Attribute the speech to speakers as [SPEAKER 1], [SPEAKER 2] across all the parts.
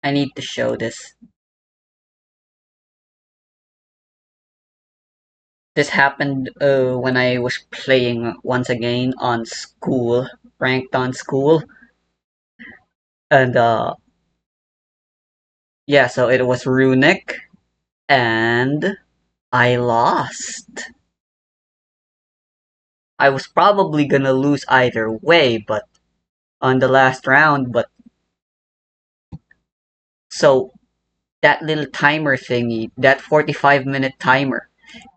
[SPEAKER 1] I need to show this. This happened when I was playing once again on school, ranked on school, and yeah, so it was runic, and I lost. I was probably gonna lose either way, but on the last round, but so that little timer thingy, that 45-minute timer,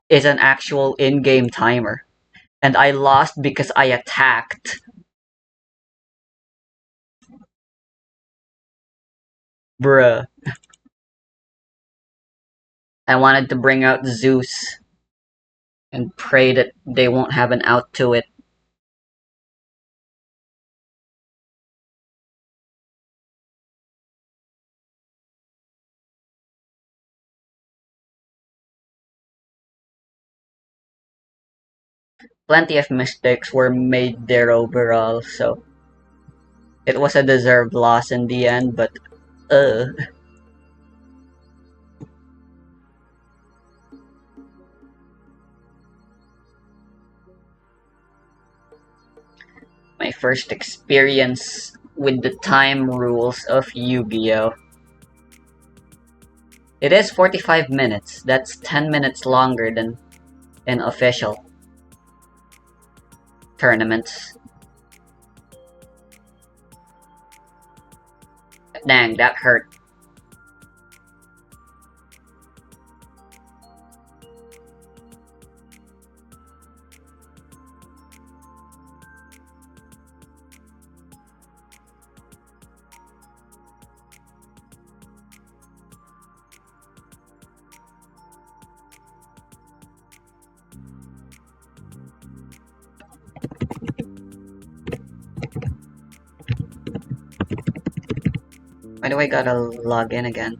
[SPEAKER 1] is an actual in-game timer. And I lost because I attacked. Bruh. I wanted to bring out Zeus and pray that they won't have an out to it. Plenty of mistakes were made there overall, so it was a deserved loss in the end, but uh. My first experience with the time rules of Yu-Gi-Oh! It is 45 minutes. That's 10 minutes longer than in official tournaments. Dang, that hurt. Why do I gotta log in again?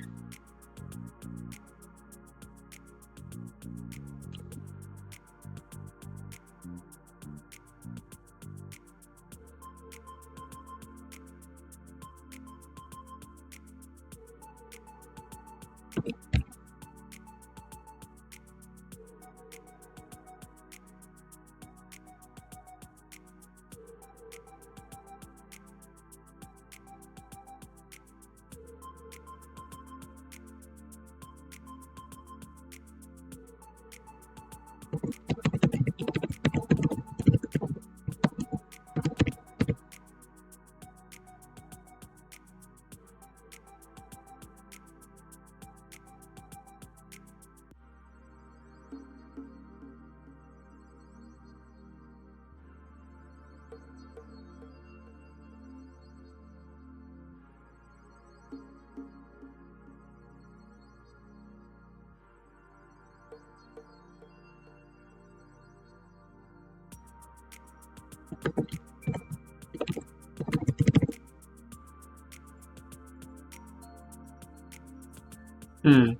[SPEAKER 1] Hmm.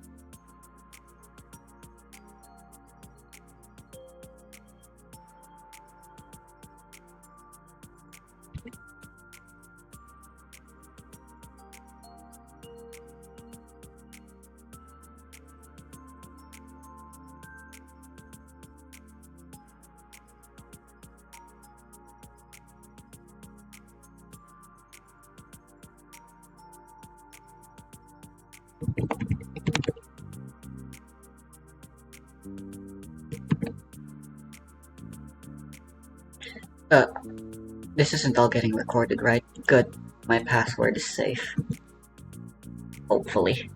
[SPEAKER 1] Uh, this isn't all getting recorded, right? Good. My password is safe. Hopefully.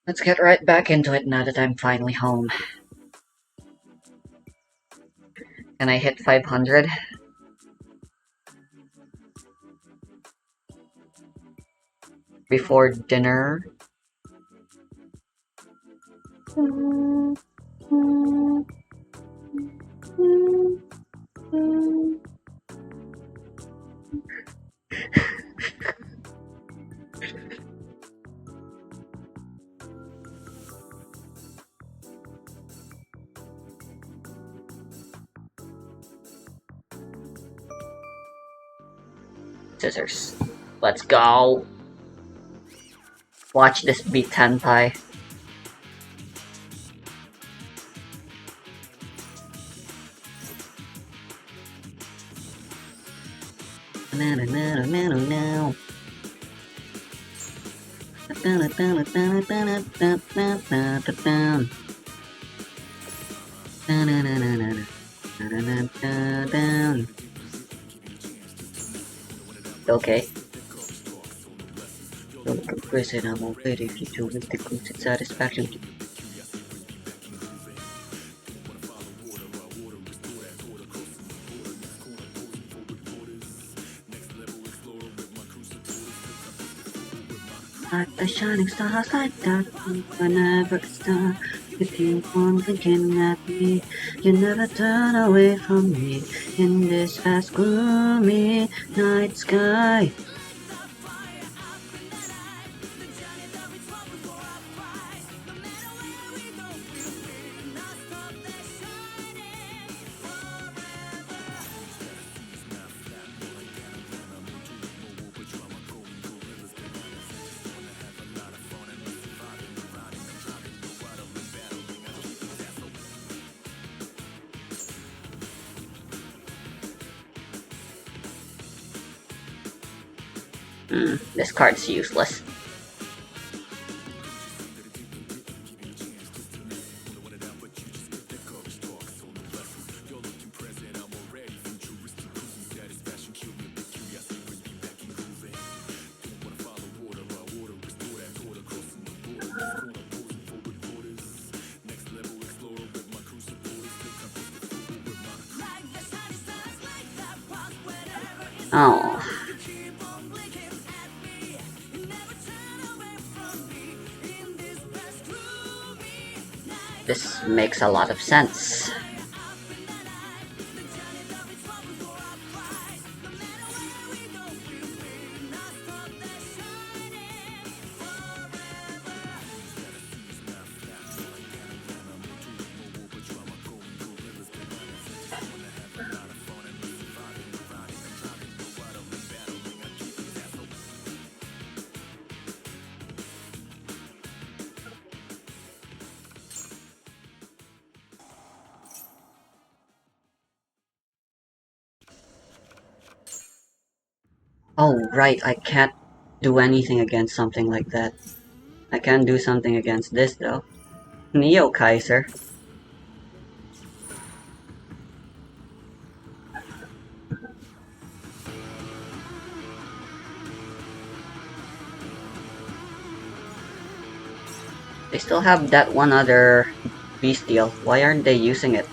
[SPEAKER 1] Let's get right back into it now that I'm finally home. Can I hit 500 before dinner? Scissors. Let's go. Watch this beat Tenpai. Okay. Don't progress and I'm already future with the constant satisfaction. Like the shining stars like that, whenever it's dark, you keep on thinking at me. You never turn away from me in this vast gloomy night sky. This card's useless. Oh. This makes a lot of sense. Oh, right, I can't do anything against something like that. I can do something against this, though. Neo Kaiser. They still have that one other bestial. Why aren't they using it?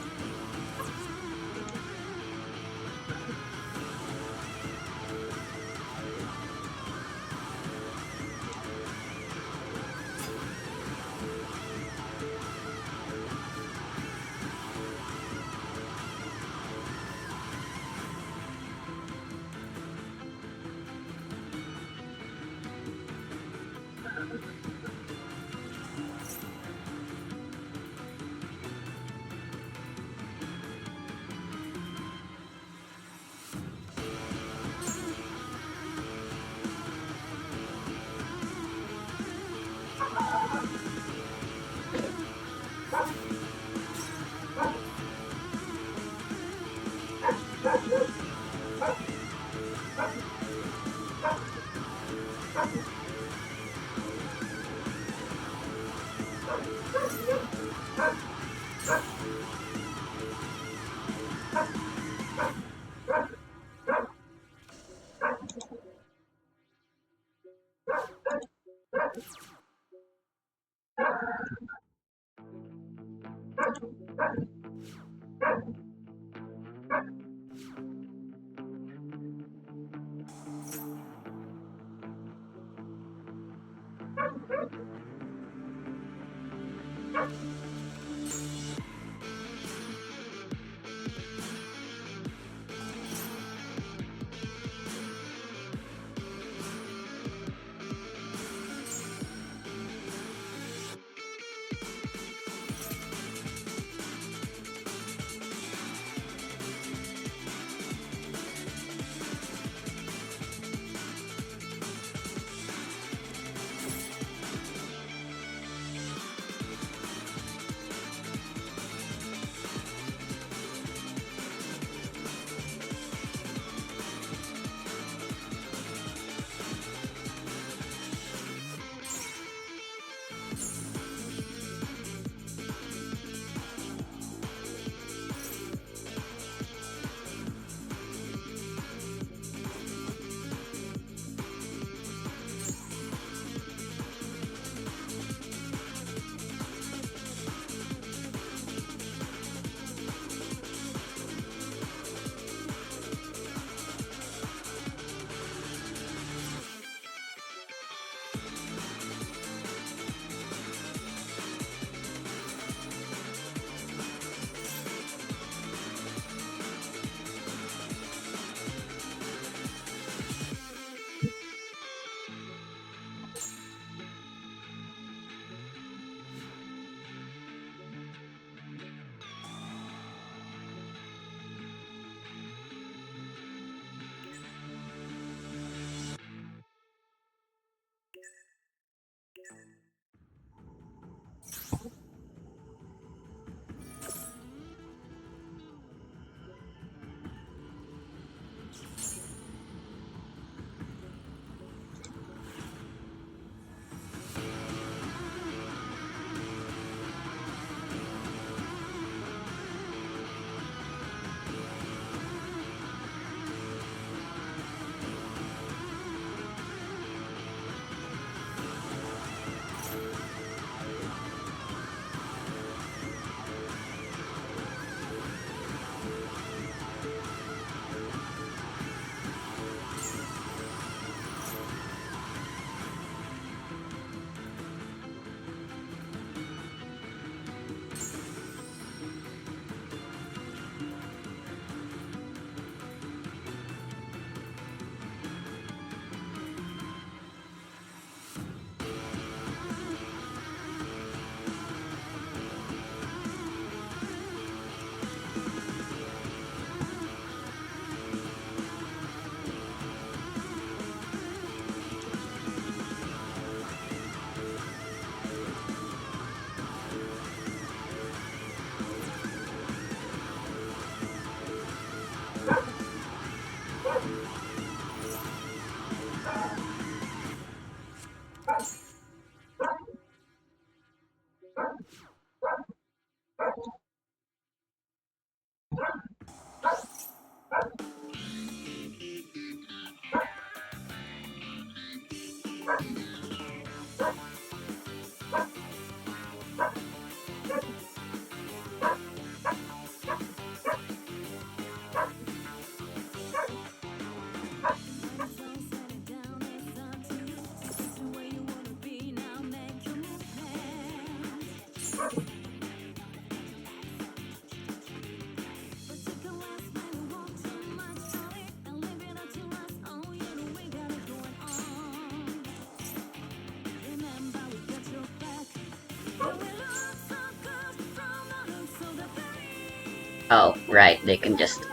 [SPEAKER 1] Oh, right, they can just...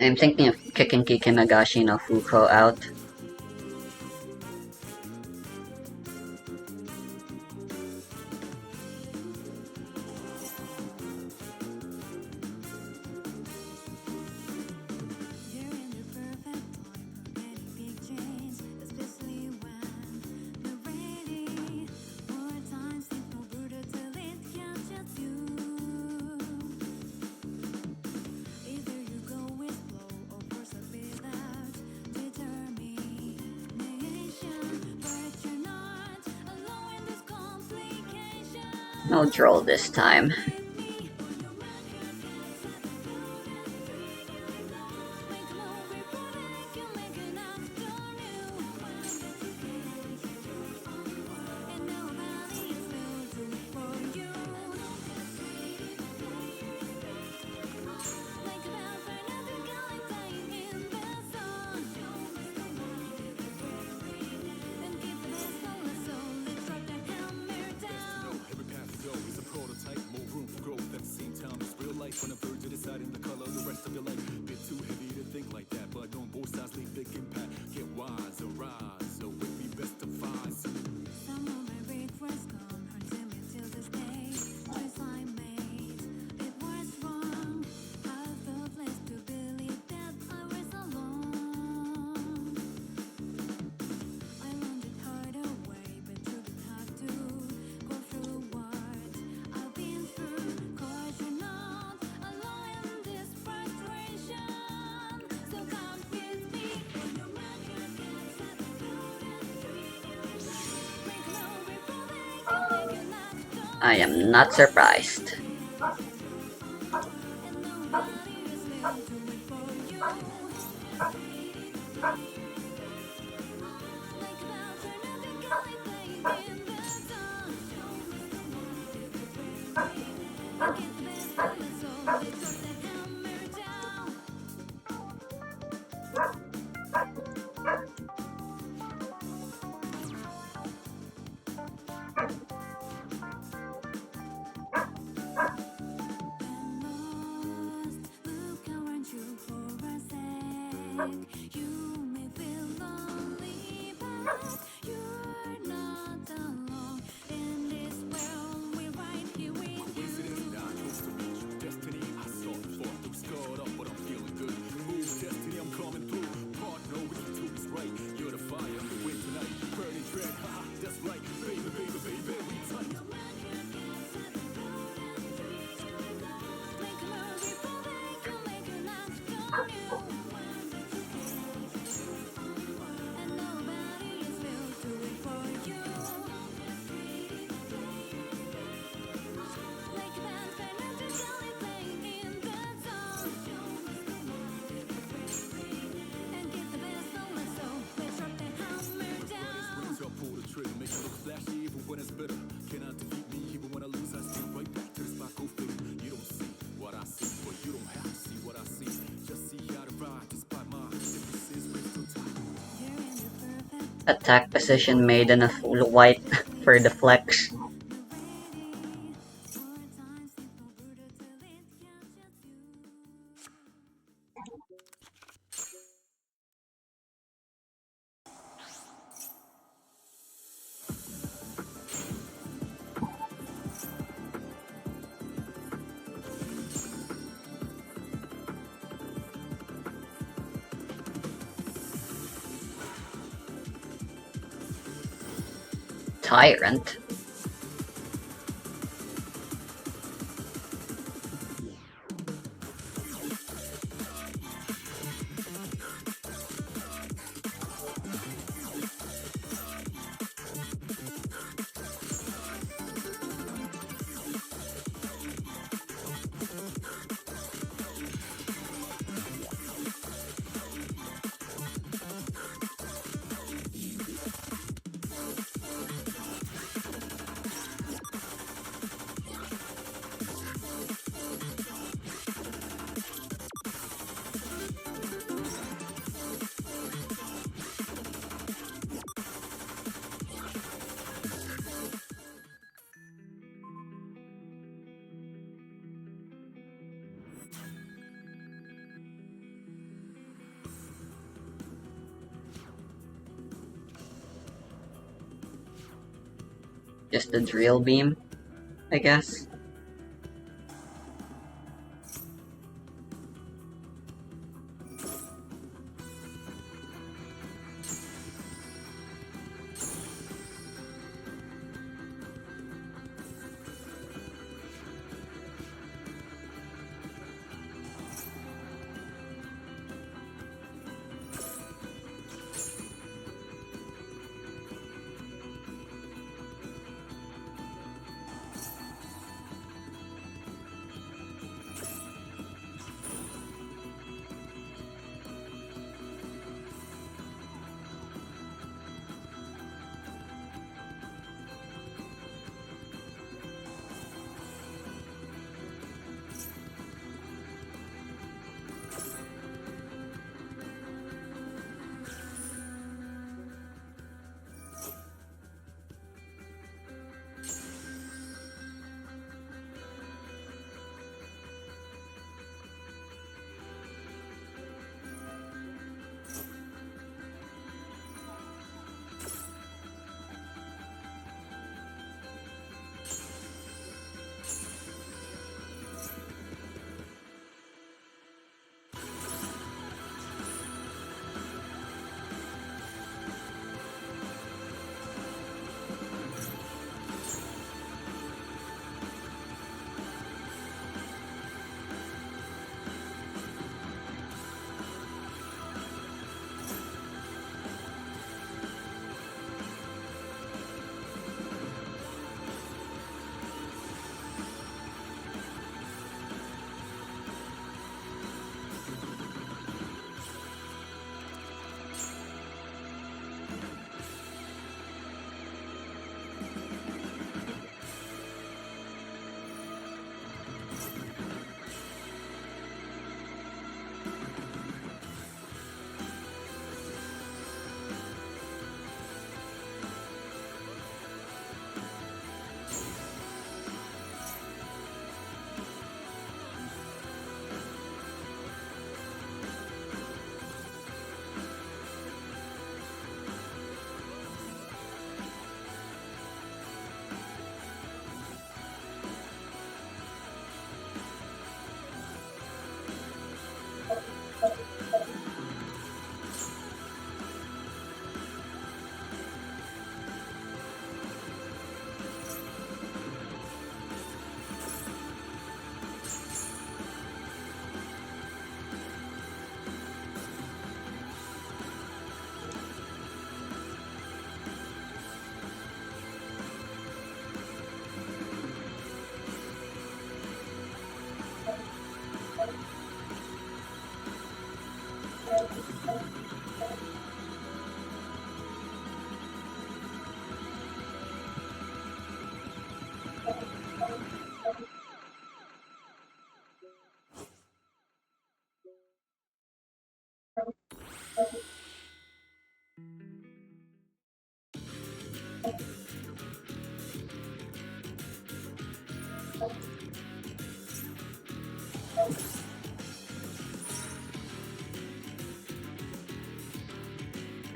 [SPEAKER 1] I'm thinking of kicking Kikimagashi no Fuko out. No droll this time. I am not surprised. Attack position made in a full white for the flex. Tyrant. Just a drill beam, I guess.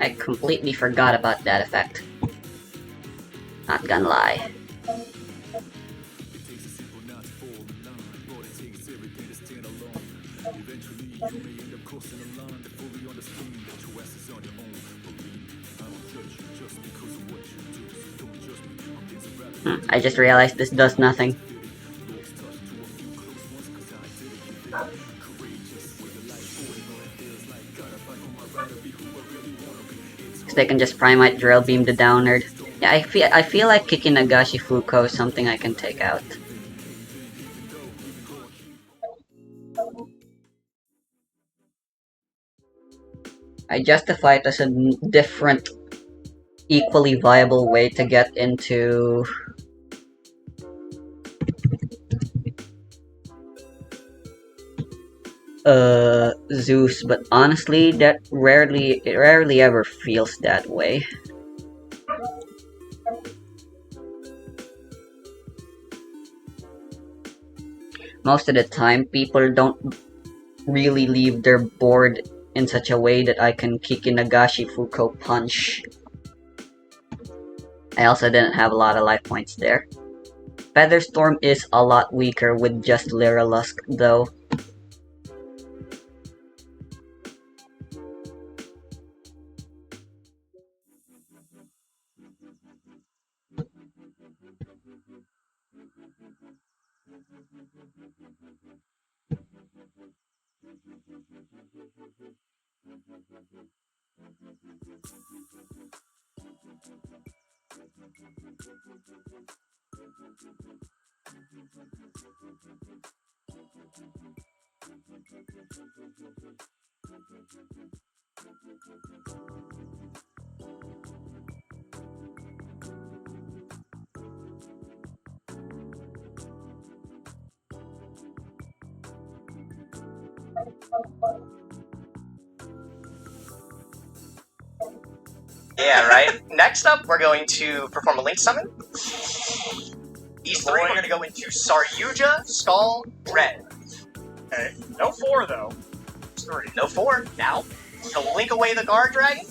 [SPEAKER 1] I completely forgot about that effect. Not gonna lie. I just realized this does nothing. Because they can just Primite Drill Beam the Downerd. Yeah, I feel like kicking Nagashi Fuko is something I can take out. I justify it as a different, equally viable way to get into Zeus, but honestly, that it rarely ever feels that way. Most of the time, people don't really leave their board in such a way that I can kick in Nagashi Fuko punch. I also didn't have a lot of life points there. Featherstorm is a lot weaker with just Lyrilusk, though.
[SPEAKER 2] Yeah, right? Next up, we're going to perform a Link Summon. These three, we're going to go into Saryuja, Skull, Red.
[SPEAKER 3] Okay. No 4, though. It's 3.
[SPEAKER 2] No 4. Now, to link away the Guard Dragon.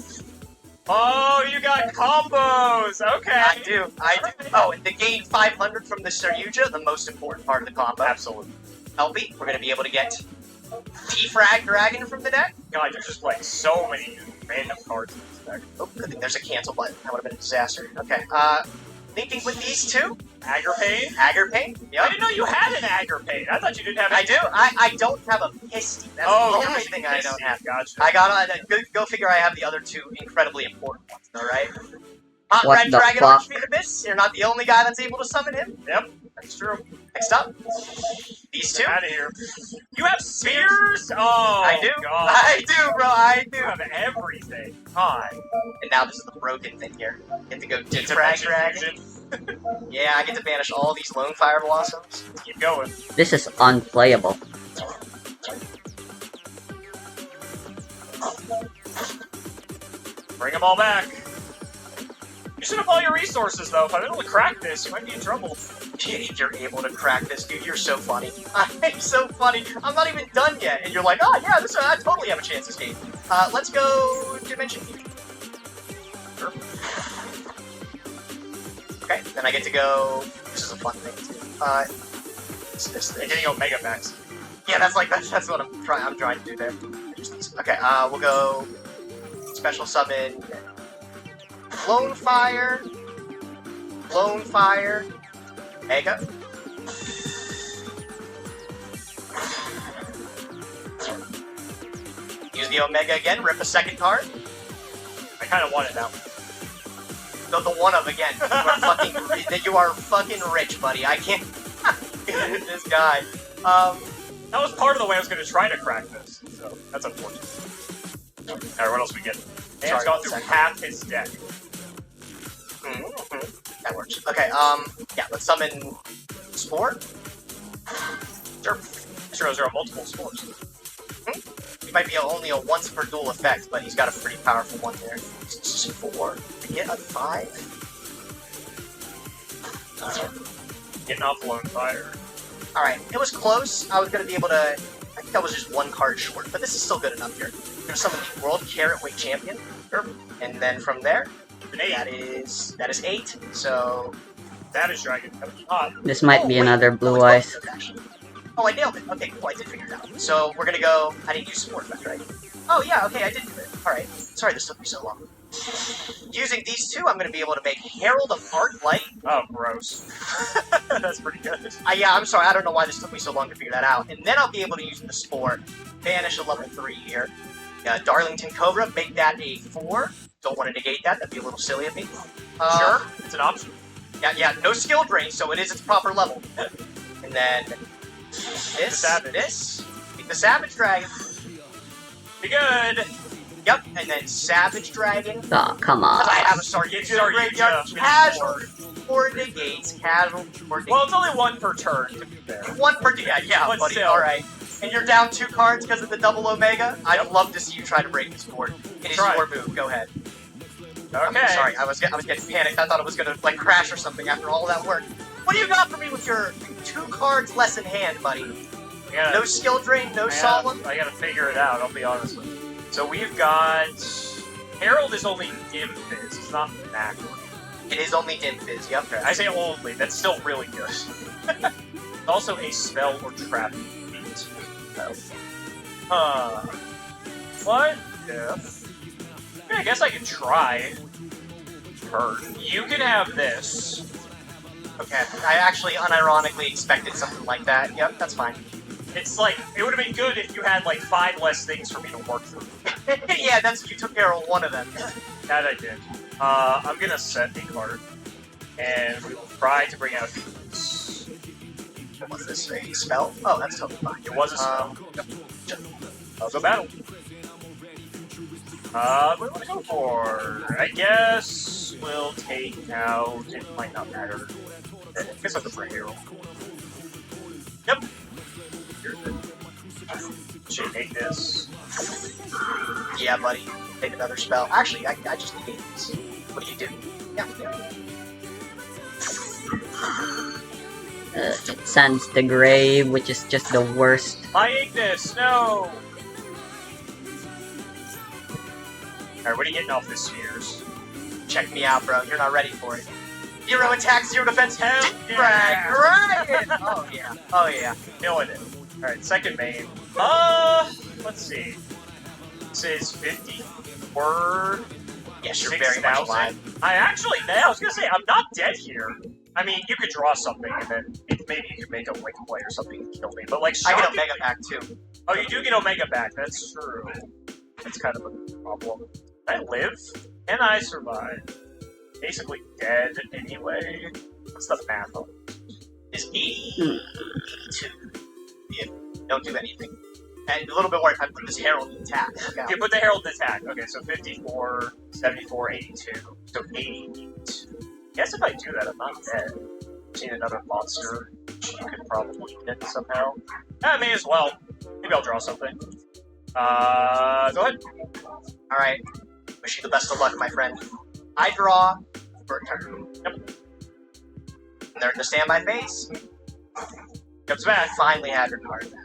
[SPEAKER 3] Oh, you got combos! Okay.
[SPEAKER 2] I do. Oh, and to gain 500 from the Saryuja, the most important part of the combo.
[SPEAKER 3] Absolutely.
[SPEAKER 2] LB, we're going to be able to get Defrag Dragon from the deck.
[SPEAKER 3] God, there's just like so many random cards in this deck.
[SPEAKER 2] Oh, good thing there's a cancel button. That would have been a disaster. Okay, linking with these two.
[SPEAKER 3] Aggrpain?
[SPEAKER 2] Aggrpain? Yep.
[SPEAKER 3] I didn't know you had an Aggrpain. I thought you didn't have
[SPEAKER 2] I
[SPEAKER 3] any.
[SPEAKER 2] do. I don't have a Pisty. That's the only thing I don't have.
[SPEAKER 3] Gotcha.
[SPEAKER 2] I got go figure I have the other two incredibly important ones, alright? Hot
[SPEAKER 1] What
[SPEAKER 2] Red
[SPEAKER 1] the
[SPEAKER 2] Dragon
[SPEAKER 1] fuck?
[SPEAKER 2] Archfiend Abyss. You're not the only guy that's able to summon him.
[SPEAKER 3] Yep, that's true.
[SPEAKER 2] Next up. These two.
[SPEAKER 3] Out of here. You have spears? Oh,
[SPEAKER 2] I do.
[SPEAKER 3] God.
[SPEAKER 2] I do, bro. I do.
[SPEAKER 3] You have everything. God.
[SPEAKER 2] And now this is the broken thing here. Get to go Defrag Dragon. Yeah, I get to banish all these Lone Fire Blossoms.
[SPEAKER 3] Let's keep going.
[SPEAKER 1] This is unplayable.
[SPEAKER 3] Bring them all back. You should have all your resources, though. If I'm able to crack this, you might be in trouble.
[SPEAKER 2] If you're able to crack this, dude, you're so funny. I'm so funny. I'm not even done yet, and you're like, oh yeah, this I totally have a chance this game. Let's go Dimension Fusion. Sure. Okay, then I get to go. This is a fun thing too. This
[SPEAKER 3] You're getting Omega Max.
[SPEAKER 2] Yeah, that's what I'm trying to do there. Okay, we'll go special summon Lone Fire, Mega. Use the Omega again, rip a second card.
[SPEAKER 3] I kind of wanted that one.
[SPEAKER 2] Go the one of again. You are fucking rich, buddy. I can't. This guy.
[SPEAKER 3] That was part of the way I was going to try to crack this, so that's unfortunate. Alright, what else we get? Dan's gone through half his deck.
[SPEAKER 2] That works. Okay, yeah, let's summon Spore.
[SPEAKER 3] Sure. 0/0 multiple spores.
[SPEAKER 2] He might be only a once per duel effect, but he's got a pretty powerful one there. It's 4 to get a 5.
[SPEAKER 3] Getting off Lone Fire.
[SPEAKER 2] Alright, it was close. I was going to be able to... I think I was just one card short, but this is still good enough here. I'm going to summon the World Carrot Weight Champion. And then from there,
[SPEAKER 3] An 8.
[SPEAKER 2] that is 8. So
[SPEAKER 3] Savage Dragon. Coming hot.
[SPEAKER 1] This might be
[SPEAKER 2] wait.
[SPEAKER 1] another
[SPEAKER 2] No,
[SPEAKER 1] blue
[SPEAKER 2] it's
[SPEAKER 1] eyes.
[SPEAKER 2] both of those, actually. Oh, I nailed it. Okay, cool. I did figure it out. So we're gonna go. I didn't use support effect, right? Oh yeah. Okay, I did do it. All right. Sorry, this took me so long. Using these two, I'm gonna be able to make Herald of Arc Light.
[SPEAKER 3] Oh, gross. That's pretty good.
[SPEAKER 2] Yeah, I'm sorry. I don't know why this took me so long to figure that out. And then I'll be able to use the Spore, banish a level 3 here. Darlington Cobra, make that a 4. Don't want to negate that. That'd be a little silly of me.
[SPEAKER 3] Sure, it's an option.
[SPEAKER 2] Yeah. No skill drain, so it is its proper level. And then this, beat the Savage Dragon.
[SPEAKER 3] Be good.
[SPEAKER 2] Yep, and then Savage Dragon.
[SPEAKER 1] Oh, come on.
[SPEAKER 2] I have a Sergeant in the graveyard. Casual for negates. Casual for negates.
[SPEAKER 3] Well, it's only 1 per turn, to be fair.
[SPEAKER 2] 1 per yeah,
[SPEAKER 3] But
[SPEAKER 2] buddy.
[SPEAKER 3] still.
[SPEAKER 2] Alright. And you're down 2 cards because of the double Omega? I'd love to see you try to break this board. It is your move. Go ahead.
[SPEAKER 3] Okay.
[SPEAKER 2] I'm sorry, I was getting panicked. I thought it was gonna like crash or something after all that work. What do you got for me with your 2 cards less in hand, buddy? No skill drain, no solemn.
[SPEAKER 3] I gotta figure it out, I'll be honest with you. So we've got... Herald is only Dim Fizz, it's not Macro.
[SPEAKER 2] It is only Dim Fizz, yep.
[SPEAKER 3] Okay, I say only, that's still really good. It's also a spell or trap feat. What if... Yeah, I guess I could try. You can have this.
[SPEAKER 2] Okay, I actually unironically expected something like that. Yep, that's fine.
[SPEAKER 3] It's like, it would have been good if you had like 5 less things for me to work through.
[SPEAKER 2] Yeah, you took care of one of them.
[SPEAKER 3] That I did. I'm gonna set a card, and we will try to bring out these.
[SPEAKER 2] Was this a spell? Oh, that's totally fine.
[SPEAKER 3] It was a spell. I'll go battle. What do we want to go for? I guess we'll take out. It might not matter. I guess I'll go for a hero. Yep. Should take this.
[SPEAKER 2] Yeah, buddy. Take another spell. Actually, I just need these. What do you do? Yeah.
[SPEAKER 1] It sends the grave, which is just the worst.
[SPEAKER 3] My Ignis, no! Alright, what are you getting off this Spheres?
[SPEAKER 2] Check me out, bro. You're not ready for it. 0 attack, 0 defense.
[SPEAKER 3] Hell
[SPEAKER 2] Frag. Right. Oh yeah. Oh yeah.
[SPEAKER 3] Killing it. Alright, second main. Let's see. This is 50 or
[SPEAKER 2] Yes, you're very much alive.
[SPEAKER 3] I was gonna say, I'm not dead here. I mean, you could draw something, and then maybe you could make a wing play or something and kill me, but like,
[SPEAKER 2] I get Omega back too.
[SPEAKER 3] Oh, you do get Omega back, that's true. That's kind of a problem. Can I live? Can I survive? Basically dead anyway. What's the math on it?
[SPEAKER 2] Is 82. Yeah, don't do anything. And a little bit more if I put this Herald in attack. Okay.
[SPEAKER 3] You put the Herald in attack. Okay, so 54, 74, 82. So 88. Guess if I do that, I'm not dead. Seen another monster. You could probably hit somehow. I may as well. Maybe I'll draw something. Go ahead.
[SPEAKER 2] Alright. Wish you the best of luck, my friend. I draw for a turn.
[SPEAKER 3] Yep.
[SPEAKER 2] And they're in the standby phase.
[SPEAKER 3] Comes back.
[SPEAKER 2] Finally have your card back.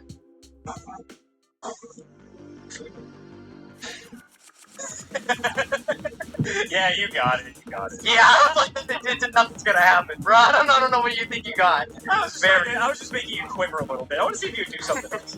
[SPEAKER 3] Yeah, you got it. You got it.
[SPEAKER 2] Yeah, I was like, nothing's gonna happen, bro. I don't know what you think you got.
[SPEAKER 3] I was just making you quiver a little bit. I want to see if you would do something else.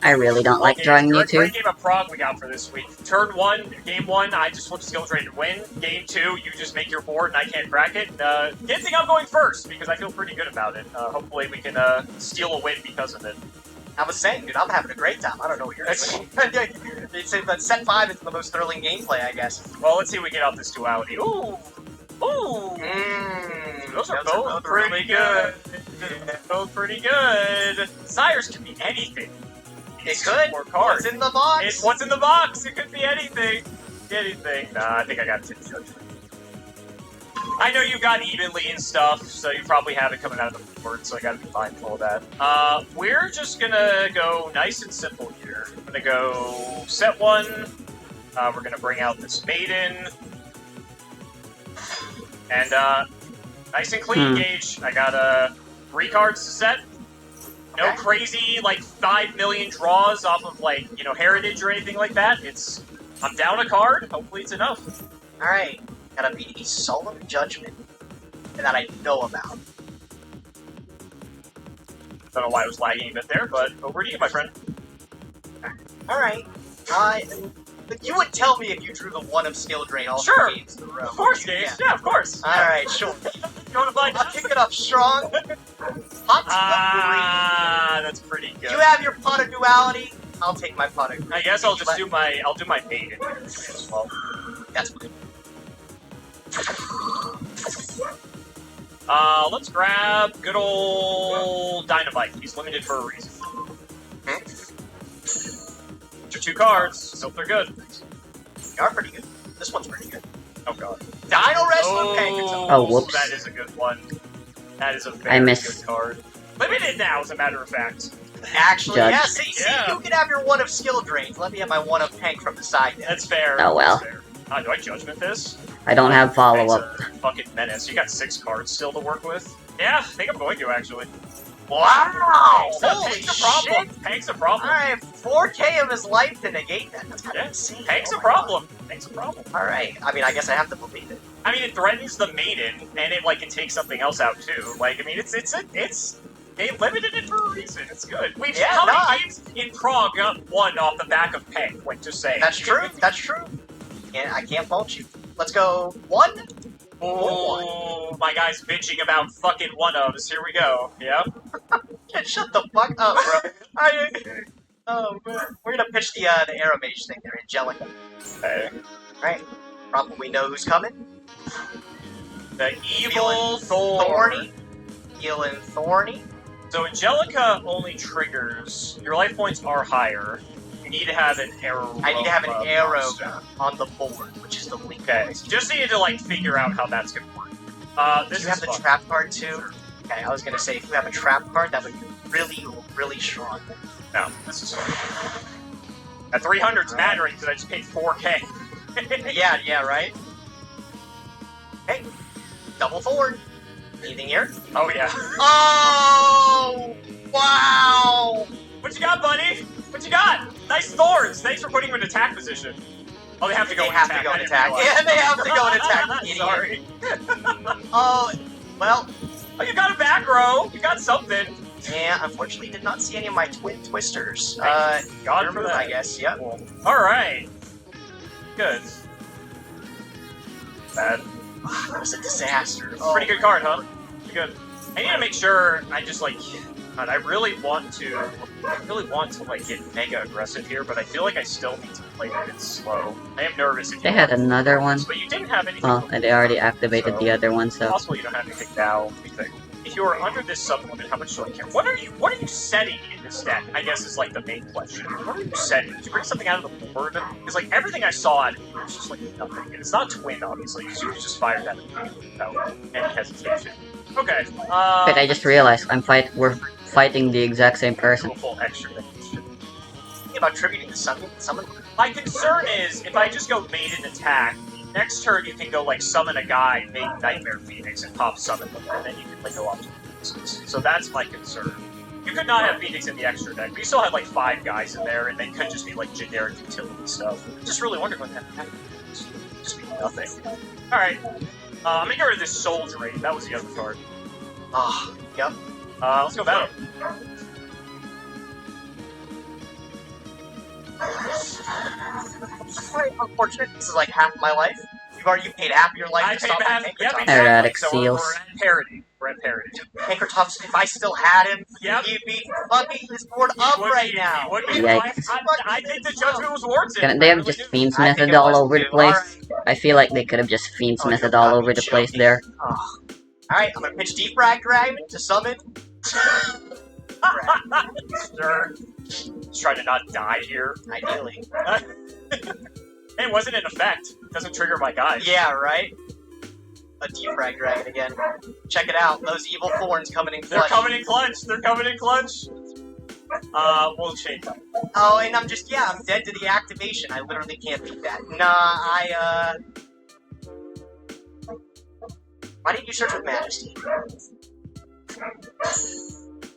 [SPEAKER 1] I really don't like drawing you two.
[SPEAKER 3] Great game of Prague we got for this week. Turn 1, game 1, I just flip skill drain and win. Game 2, you just make your board and I can't crack it. Good thing I'm going first, because I feel pretty good about it. Hopefully we can steal a win because of it.
[SPEAKER 2] I was saying, dude, I'm having a great time. I don't know what you're doing. It's that set 5 is the most thrilling gameplay, I guess.
[SPEAKER 3] Well, let's see if we get out this duality. Ooh! Ooh! Those are both pretty good. Both pretty good. Sires can be anything.
[SPEAKER 2] It could. What's in the box?
[SPEAKER 3] What's in the box? It could be anything. Anything. Nah, I think I got 2 judgment. I know you got evenly and stuff, so you probably have it coming out of the board, so I gotta be mindful of that. We're just gonna go nice and simple here. I'm gonna go set 1. We're gonna bring out this Maiden. And, nice and clean, Gage. I got, 3 cards to set. No
[SPEAKER 2] Okay.
[SPEAKER 3] crazy, like, 5 million draws off of, like, you know, heritage or anything like that. I'm down a card. Hopefully it's enough.
[SPEAKER 2] Alright. Gotta be a solemn judgment that I know about.
[SPEAKER 3] Don't know why I was lagging a bit there, but over to you, my friend.
[SPEAKER 2] Alright. But you would tell me if you drew the 1 of skill drain all
[SPEAKER 3] Sure.
[SPEAKER 2] 3 games in a row.
[SPEAKER 3] Of course, Dave. Yeah, of course.
[SPEAKER 2] Alright, sure.
[SPEAKER 3] Go to blind.
[SPEAKER 2] I'll kick it up strong. Pot of
[SPEAKER 3] That's pretty
[SPEAKER 2] green.
[SPEAKER 3] good.
[SPEAKER 2] You have your pot of duality. I'll take my pot of green.
[SPEAKER 3] I guess I'll do my maiden as well.
[SPEAKER 2] That's fine.
[SPEAKER 3] Let's grab good old Dynamite. He's limited for a reason. These are 2 cards, so they're good.
[SPEAKER 2] They are pretty good. This one's pretty good.
[SPEAKER 3] Oh god.
[SPEAKER 2] Dino Wrestler Pankerton.
[SPEAKER 1] Oh, whoops.
[SPEAKER 3] That is a good one. That is a very
[SPEAKER 1] missed.
[SPEAKER 3] good card. Limited now, as a matter of fact.
[SPEAKER 2] Actually,
[SPEAKER 1] Judge.
[SPEAKER 2] yeah, see,
[SPEAKER 3] Yeah.
[SPEAKER 2] you can have your 1 of skill drains. Let me have my 1 of tank from the side then.
[SPEAKER 3] That's fair.
[SPEAKER 1] Oh, well.
[SPEAKER 3] That's fair. Do I judgment this?
[SPEAKER 1] I don't have follow-up.
[SPEAKER 3] Thanks, fucking menace. You got 6 cards still to work with? Yeah, I think I'm going to, actually.
[SPEAKER 2] Wow!
[SPEAKER 3] Tank's a problem. Tank's a problem.
[SPEAKER 2] Alright, 4k of his life to negate that. That's kind of
[SPEAKER 3] Yeah,
[SPEAKER 2] insane.
[SPEAKER 3] Tank's
[SPEAKER 2] Oh
[SPEAKER 3] a
[SPEAKER 2] my
[SPEAKER 3] problem. Tank's a problem.
[SPEAKER 2] God. Alright, I mean, I guess I have to believe it.
[SPEAKER 3] I mean, it threatens the maiden, and it, like, can take something else out, too. Like, I mean, they limited it for a reason. It's good.
[SPEAKER 2] Yeah,
[SPEAKER 3] How
[SPEAKER 2] no,
[SPEAKER 3] many games in Prague got won off the back of Tank? Like, just saying.
[SPEAKER 2] That's true, that's true. And I can't fault you. Let's go 1.
[SPEAKER 3] Oh, my guy's bitching about fucking one-ofs. Here we go. Yep.
[SPEAKER 2] Shut the fuck up, bro. Oh, man. We're gonna pitch the Arrow Mage thing there, Angelica.
[SPEAKER 3] Okay.
[SPEAKER 2] Right. Probably know who's coming.
[SPEAKER 3] The evil Thorn.
[SPEAKER 2] Thorny. Feeling thorny.
[SPEAKER 3] So Angelica only triggers. Your life points are higher. You need to have an arrow.
[SPEAKER 2] I need to have an arrow
[SPEAKER 3] monster.
[SPEAKER 2] on the board, which is the weak
[SPEAKER 3] Okay.
[SPEAKER 2] point.
[SPEAKER 3] Just need to like figure out how that's gonna work.
[SPEAKER 2] Do
[SPEAKER 3] This
[SPEAKER 2] you have
[SPEAKER 3] is
[SPEAKER 2] the
[SPEAKER 3] fun.
[SPEAKER 2] trap card too? Okay, I was gonna say if you have a trap card, that would be really, really strong.
[SPEAKER 3] No, this is fun. At 300's mattering because I just paid 4K.
[SPEAKER 2] Yeah, right? Hey, double forward. Anything here?
[SPEAKER 3] Oh yeah.
[SPEAKER 2] Oh! Wow!
[SPEAKER 3] What you got, buddy? What you got? Nice thorns. Thanks for putting him in attack position. Oh, they have to go.
[SPEAKER 2] They
[SPEAKER 3] in
[SPEAKER 2] have
[SPEAKER 3] attack.
[SPEAKER 2] to go
[SPEAKER 3] I
[SPEAKER 2] in
[SPEAKER 3] didn't
[SPEAKER 2] attack.
[SPEAKER 3] realize.
[SPEAKER 2] Yeah, they have to go in attack. Idiot.
[SPEAKER 3] Sorry.
[SPEAKER 2] Oh, well,
[SPEAKER 3] Oh, you got a back row. You got something.
[SPEAKER 2] yeah, unfortunately did not see any of my twin twisters.
[SPEAKER 3] God
[SPEAKER 2] your
[SPEAKER 3] for
[SPEAKER 2] move,
[SPEAKER 3] that.
[SPEAKER 2] I guess, yep.
[SPEAKER 3] All right. Good. Bad.
[SPEAKER 2] That was a disaster. Oh.
[SPEAKER 3] Pretty good card, huh? Pretty good. I need to make sure I just like. God, I really want to like get mega aggressive here, but I feel like I still need to play it slow. I am nervous. If
[SPEAKER 1] They
[SPEAKER 3] you
[SPEAKER 1] had
[SPEAKER 3] want
[SPEAKER 1] another one.
[SPEAKER 3] this, but you didn't have anything.
[SPEAKER 1] Well, and they already activated the other one,
[SPEAKER 3] It's
[SPEAKER 1] so...
[SPEAKER 3] possible you don't have anything now. Let me think. If you are under this sublimit, how much do I care? What are you setting in this deck? I guess is like the main question. What are you setting? Did you bring something out of the board? Because like everything I saw out of here was just like nothing. And it's not twin, obviously, because you just fired that without any hesitation. Okay.
[SPEAKER 1] But I just realized we're fighting the exact same person.
[SPEAKER 3] Full extra.
[SPEAKER 2] Thinking about tributing the summon.
[SPEAKER 3] My concern is if I just go maiden attack, next turn you can go like summon a guy, make Nightmare Phoenix, and pop summon them, and then you can like go up to Phoenixes. So that's my concern. You could not have Phoenix in the extra deck, but you still had like 5 guys in there, and they could just be like generic utility stuff. Just really wonder what that happens. Just be nothing. Alright. I'm gonna get rid of this Soul Drain. That was the other card.
[SPEAKER 2] Ah, yep.
[SPEAKER 3] Let's go battle.
[SPEAKER 2] Quite unfortunate. This is like half my life. You paid half of your life
[SPEAKER 3] I
[SPEAKER 2] to
[SPEAKER 3] paid
[SPEAKER 2] stop my
[SPEAKER 3] half. Yep,
[SPEAKER 2] Pankertop.
[SPEAKER 3] exactly.
[SPEAKER 1] Erratic
[SPEAKER 3] So
[SPEAKER 1] seals.
[SPEAKER 3] we're at parity. We're at parity.
[SPEAKER 2] Pankertops, if I still had him,
[SPEAKER 3] Yep.
[SPEAKER 2] he'd be fucking this board up
[SPEAKER 3] Would
[SPEAKER 2] right
[SPEAKER 3] be-
[SPEAKER 2] now.
[SPEAKER 3] would be-
[SPEAKER 1] Yikes.
[SPEAKER 3] I think the judgment was warranted.
[SPEAKER 1] Can they
[SPEAKER 3] I
[SPEAKER 1] have
[SPEAKER 3] really
[SPEAKER 1] just
[SPEAKER 3] do.
[SPEAKER 1] Fiend's
[SPEAKER 2] I think
[SPEAKER 1] Method
[SPEAKER 2] it
[SPEAKER 1] all
[SPEAKER 2] was
[SPEAKER 1] over the
[SPEAKER 2] too.
[SPEAKER 1] place? I feel like they could have just Fiend's
[SPEAKER 2] Oh,
[SPEAKER 1] Method
[SPEAKER 2] you're
[SPEAKER 1] all
[SPEAKER 2] gotta
[SPEAKER 1] over
[SPEAKER 2] be
[SPEAKER 1] the place
[SPEAKER 2] joking.
[SPEAKER 1] there.
[SPEAKER 2] Alright, I'm gonna pitch Deep Frag Dragon to summon.
[SPEAKER 3] Sure. Just trying to not die here.
[SPEAKER 2] Ideally.
[SPEAKER 3] It wasn't in effect. It doesn't trigger my guys.
[SPEAKER 2] Yeah, right? A Deep Frag Dragon again. Check it out. Those evil thorns coming in
[SPEAKER 3] They're
[SPEAKER 2] clutch.
[SPEAKER 3] coming in clutch. They're coming in clutch. We'll change that.
[SPEAKER 2] Oh, and I'm dead to the activation. I literally can't beat that. Nah, why didn't you search with Majesty?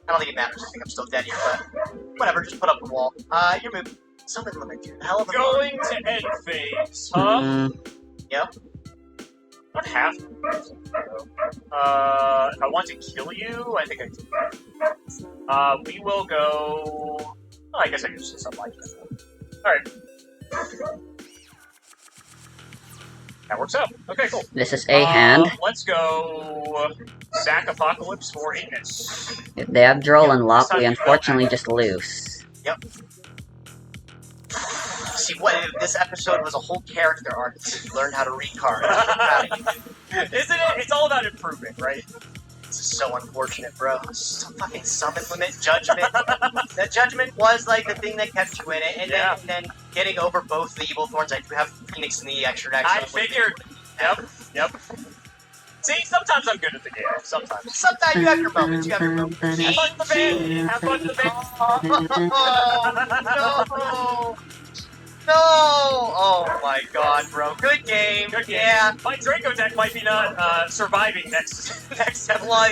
[SPEAKER 2] I don't think it matters. I think I'm still dead here, but whatever. Just put up the wall. Your move. Summon limit, dude. Hell of a
[SPEAKER 3] Going to end phase, huh?
[SPEAKER 2] Yep.
[SPEAKER 3] Not half. If I want to kill you, I think I can. We will go. Oh, I guess I can just say something like that. Alright. That works out. Okay, cool.
[SPEAKER 1] This is a hand.
[SPEAKER 3] Let's go. Sack Apocalypse for Ignis.
[SPEAKER 1] If they have Droll and Lock, we unfortunately just lose.
[SPEAKER 2] Yep. See, what if this episode was a whole character arc? You learned how to read cards.
[SPEAKER 3] Isn't it? It's all about improvement, right?
[SPEAKER 2] This is so unfortunate, bro. So fucking summon limit, judgment. That judgment was like the thing that kept you in it, and then getting over both the evil thorns. I do have Phoenix in the extra deck.
[SPEAKER 3] I figured. Yep. See, sometimes I'm good at the game. Sometimes.
[SPEAKER 2] Sometimes you have your moments. You have your moments.
[SPEAKER 3] Have fun with the band. Have fun with the band.
[SPEAKER 2] No. No! Oh my god, bro. Good game.
[SPEAKER 3] Good game.
[SPEAKER 2] Yeah.
[SPEAKER 3] My Draco deck might be not surviving next episode.
[SPEAKER 2] Well,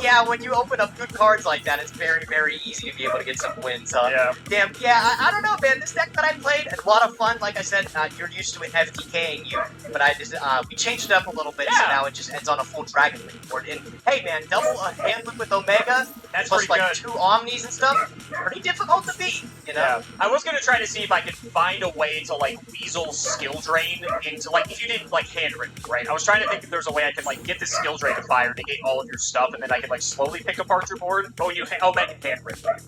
[SPEAKER 2] yeah, when you open up good cards like that, it's very, very easy to be able to get some wins.
[SPEAKER 3] Yeah.
[SPEAKER 2] Damn, yeah, I don't know, man. This deck that I played, a lot of fun. Like I said, you're used to it FTKing you, but I just, we changed it up a little bit, so now it just ends on a full Dragon Link board. And, hey, man, double hand loop with Omega,
[SPEAKER 3] That's
[SPEAKER 2] plus,
[SPEAKER 3] pretty
[SPEAKER 2] like,
[SPEAKER 3] good.
[SPEAKER 2] 2 Omnis and stuff, pretty difficult to beat, you know?
[SPEAKER 3] Yeah. I was gonna try to see if I could find a way to, like, weasel skill drain into, like, if you did, like, handwritten, right? I was trying to think if there's a way I could, like, get the skill drain to fire, negate all of your stuff, and then I could, like, slowly pick apart your board. Oh, make it handwritten.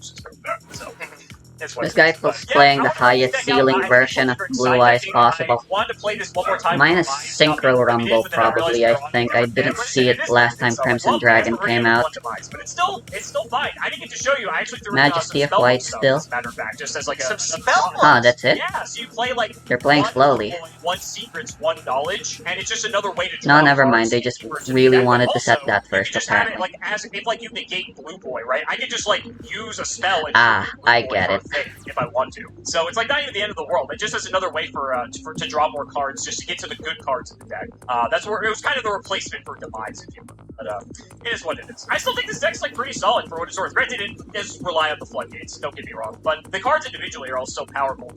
[SPEAKER 3] So, that's what
[SPEAKER 1] This guy was playing the highest ceiling version of Blue Eyes possible.
[SPEAKER 3] I wanted to play this one more time.
[SPEAKER 1] Mine is Synchro Rumble, probably, I think. I didn't see it last time Crimson Dragon came out.
[SPEAKER 3] But it's still fine. I didn't get to show you. I actually threw
[SPEAKER 1] Majesty of Light still.
[SPEAKER 3] as a matter of fact, just as like
[SPEAKER 2] Some
[SPEAKER 3] a
[SPEAKER 2] spell
[SPEAKER 1] Oh, that's it?
[SPEAKER 3] Yeah, so you play like
[SPEAKER 1] They're playing slowly.
[SPEAKER 3] One secrets, one knowledge, and it's just another way to
[SPEAKER 1] No,
[SPEAKER 3] draw
[SPEAKER 1] never
[SPEAKER 3] cards
[SPEAKER 1] mind, they just
[SPEAKER 3] for it to
[SPEAKER 1] really
[SPEAKER 3] be
[SPEAKER 1] wanted to
[SPEAKER 3] also,
[SPEAKER 1] set that
[SPEAKER 3] you
[SPEAKER 1] first,
[SPEAKER 3] can just have it
[SPEAKER 1] apparently.
[SPEAKER 3] like as if like you negate Blue Boy, right? I could just like use a spell and
[SPEAKER 1] Ah,
[SPEAKER 3] Blue
[SPEAKER 1] I
[SPEAKER 3] Boy
[SPEAKER 1] get
[SPEAKER 3] for a
[SPEAKER 1] it.
[SPEAKER 3] thing if I want to. So it's like not even the end of the world. It just is another way for to draw more cards, just to get to the good cards in the deck. That's where it was kind of the replacement for Demise, if you will. But it is what it is. I still think this deck's like pretty solid for what it's worth. Granted, it does rely on the floodgates. Don't get me wrong, but the cards individually are all so powerful.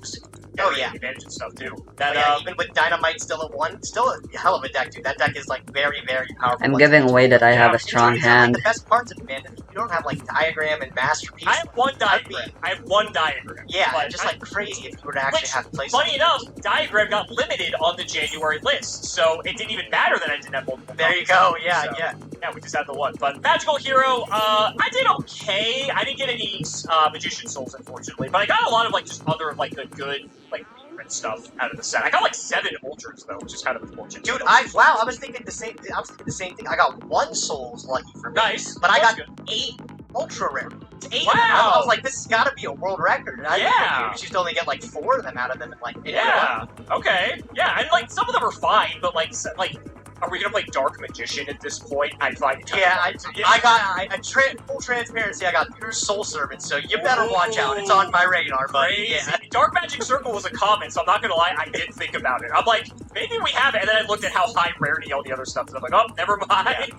[SPEAKER 2] Oh, yeah.
[SPEAKER 3] Advantage and stuff too.
[SPEAKER 2] That,
[SPEAKER 3] That
[SPEAKER 2] even with Dynamite still at 1, still a hell of a deck, dude. That deck is, like, very, very powerful.
[SPEAKER 1] I'm
[SPEAKER 2] once
[SPEAKER 1] giving
[SPEAKER 2] it's-
[SPEAKER 1] away that I have a
[SPEAKER 2] It's
[SPEAKER 1] strong
[SPEAKER 2] like
[SPEAKER 1] hand.
[SPEAKER 2] the best parts of it, man. You don't have, like, Diagram and Masterpiece.
[SPEAKER 3] I have one diagram.
[SPEAKER 2] Yeah,
[SPEAKER 3] but
[SPEAKER 2] just, like, crazy if you were to actually have places.
[SPEAKER 3] Funny enough, Diagram got limited on the January list, so it didn't even matter that I didn't have multiple
[SPEAKER 2] There you
[SPEAKER 3] copies.
[SPEAKER 2] go, yeah,
[SPEAKER 3] So,
[SPEAKER 2] yeah.
[SPEAKER 3] Yeah, we just had the one. But Magical Hero, I did okay. I didn't get any Magician Souls, unfortunately, but I got a lot of, like, just other, like, the good, like, stuff out of the set. I got like 7 Ultras though, which is kind of unfortunate.
[SPEAKER 2] Dude, I was thinking the same thing. I got 1 Souls lucky for me.
[SPEAKER 3] Nice.
[SPEAKER 2] But I
[SPEAKER 3] That's
[SPEAKER 2] got
[SPEAKER 3] good.
[SPEAKER 2] 8 Ultra Rare. It's 8.
[SPEAKER 3] Wow.
[SPEAKER 2] I was like, this has got to be a world record. And I
[SPEAKER 3] Yeah.
[SPEAKER 2] used to only get like 4 of them out of them. And, like,
[SPEAKER 3] Yeah. Okay. Yeah, and like some of them are fine, but like are we gonna play Dark Magician at this point? I find it
[SPEAKER 2] Yeah, full transparency. I got pure Soul Servant, so you better watch out. It's on my radar, but
[SPEAKER 3] Crazy.
[SPEAKER 2] yeah.
[SPEAKER 3] Dark Magic Circle was a comment, so I'm not gonna lie, I did think about it. I'm like, maybe we have it, and then I looked at how high rarity all the other stuff is. I'm like, oh, never mind.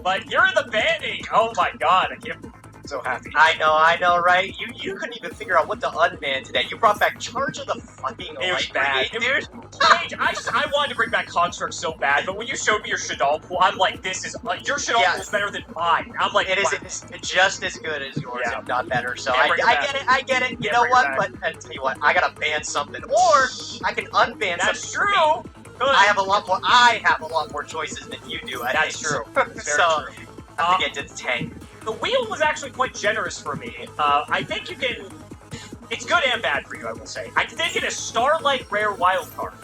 [SPEAKER 3] But you're in the banning. Oh my god, I can't. I'm so happy.
[SPEAKER 2] I know, right? You couldn't even figure out what to unban today. You brought back Charge of the fucking
[SPEAKER 3] It was
[SPEAKER 2] Light
[SPEAKER 3] bad.
[SPEAKER 2] Brigade, dude.
[SPEAKER 3] I wanted to bring back Construct so bad, but when you showed me your Shadal pool, I'm like, this is your Shadal pool is better than mine. I'm like,
[SPEAKER 2] It is
[SPEAKER 3] wow.
[SPEAKER 2] it's just as good as yours,
[SPEAKER 3] Yeah.
[SPEAKER 2] if not better. So
[SPEAKER 3] Yeah,
[SPEAKER 2] I
[SPEAKER 3] bring it
[SPEAKER 2] I get it. You
[SPEAKER 3] Yeah,
[SPEAKER 2] know
[SPEAKER 3] bring it
[SPEAKER 2] what?
[SPEAKER 3] back.
[SPEAKER 2] But I tell you what, I gotta ban something, or I can unban
[SPEAKER 3] That's
[SPEAKER 2] something. For me.
[SPEAKER 3] true. Good.
[SPEAKER 2] I have a lot more choices than you do. I
[SPEAKER 3] That's
[SPEAKER 2] think.
[SPEAKER 3] true. That's very
[SPEAKER 2] So
[SPEAKER 3] true.
[SPEAKER 2] I have to get to the tank.
[SPEAKER 3] The wheel was actually quite generous for me. I think you can. It's good and bad for you, I will say. I think it is Starlight Rare Wild Card.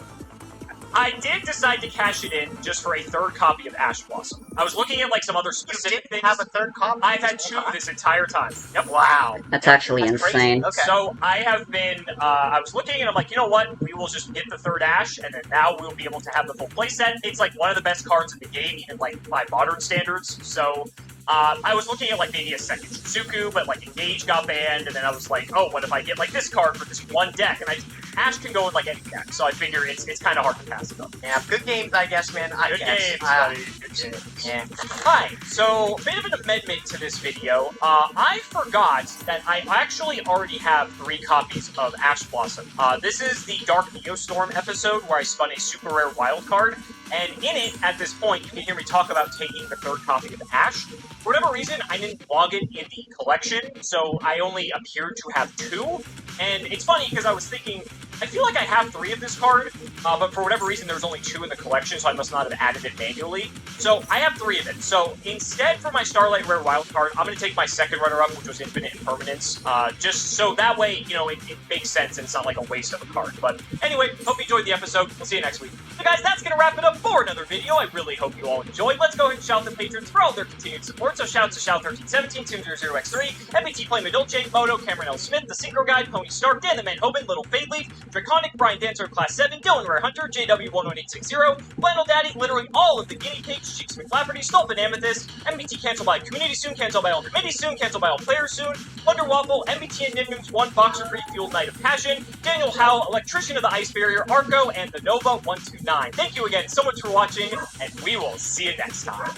[SPEAKER 3] I did decide to cash it in just for a 3rd copy of Ash Blossom. I was looking at like some other
[SPEAKER 2] You
[SPEAKER 3] specific
[SPEAKER 2] didn't
[SPEAKER 3] things.
[SPEAKER 2] have a 3rd copy.
[SPEAKER 3] I've had 2 this entire time. Yep.
[SPEAKER 2] Wow.
[SPEAKER 1] That's actually
[SPEAKER 2] That's crazy.
[SPEAKER 1] insane.
[SPEAKER 2] Okay.
[SPEAKER 3] So I have been, I was looking and I'm like, you know what? We will just get the 3rd Ash, and then now we'll be able to have the full playset. It's like one of the best cards in the game, even like by modern standards. So I was looking at like maybe a 2nd Shinsuku, but like Engage got banned, and then I was like, oh, what if I get like this card for this one deck? And Ash can go in like any deck, so I figure it's kind of hard to pass it up.
[SPEAKER 2] Yeah, good games, I guess, man.
[SPEAKER 3] Good games, buddy. Good games.
[SPEAKER 2] Yeah.
[SPEAKER 3] Hi, so a bit of an amendment to this video. I forgot that I actually already have 3 copies of Ash Blossom. This is the Dark Neostorm episode where I spun a super rare wild card, and in it, at this point, you can hear me talk about taking the 3rd copy of Ash. For whatever reason, I didn't log it in the collection, so I only appeared to have 2. And it's funny because I was thinking, I feel like I have 3 of this card, but for whatever reason, there's only 2 in the collection, so I must not have added it manually. So I have 3 of it. So instead, for my Starlight Rare wild card, I'm going to take my 2nd runner-up, which was Infinite Impermanence, just so that way, you know, it makes sense and it's not like a waste of a card. But anyway, hope you enjoyed the episode. We'll see you next week. So guys, that's going to wrap it up for another video. I really hope you all enjoyed. Let's go ahead and shout the patrons for all their continued support. So shouts to Shout1317, 200x3, MBT Play Madolce, Moto, Cameron L. Smith, The Synchro Guide, Pony Stark, Dan the Man Hoban, Little Fadeleaf, Draconic, Brian Dancer, Class 7, Dylan Rare Hunter, JW11860, Flannel Daddy, literally all of the guinea pigs, Cheeks McLafferty, Stolpen Amethyst, MBT cancelled by community soon, cancelled by all committee soon, cancelled by all players soon, Wonder Waffle, MBT and Nimnums 1, Boxer Free Fueled Knight of Passion, Daniel Howe, Electrician of the Ice Barrier, Arco, and the Nova 129. Thank you again so much for watching, and we will see you next time.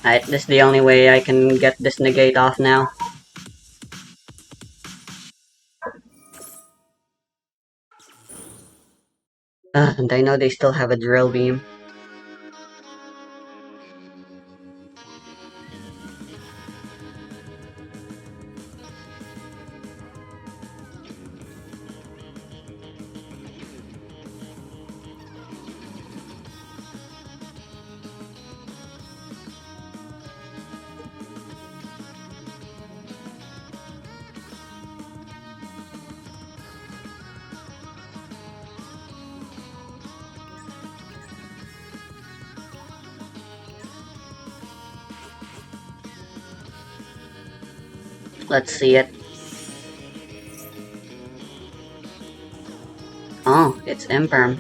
[SPEAKER 1] Alright, this is the only way I can get this negate off now. And I know they still have a drill beam. Let's see it. Oh, it's Imperm.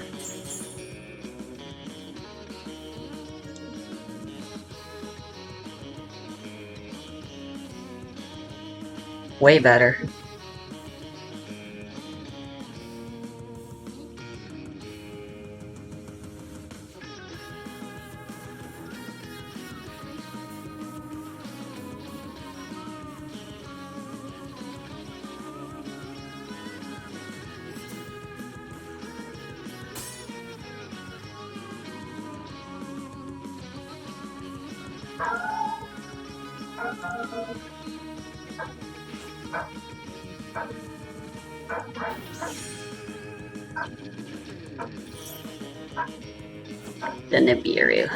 [SPEAKER 1] Way better. The Nibiru.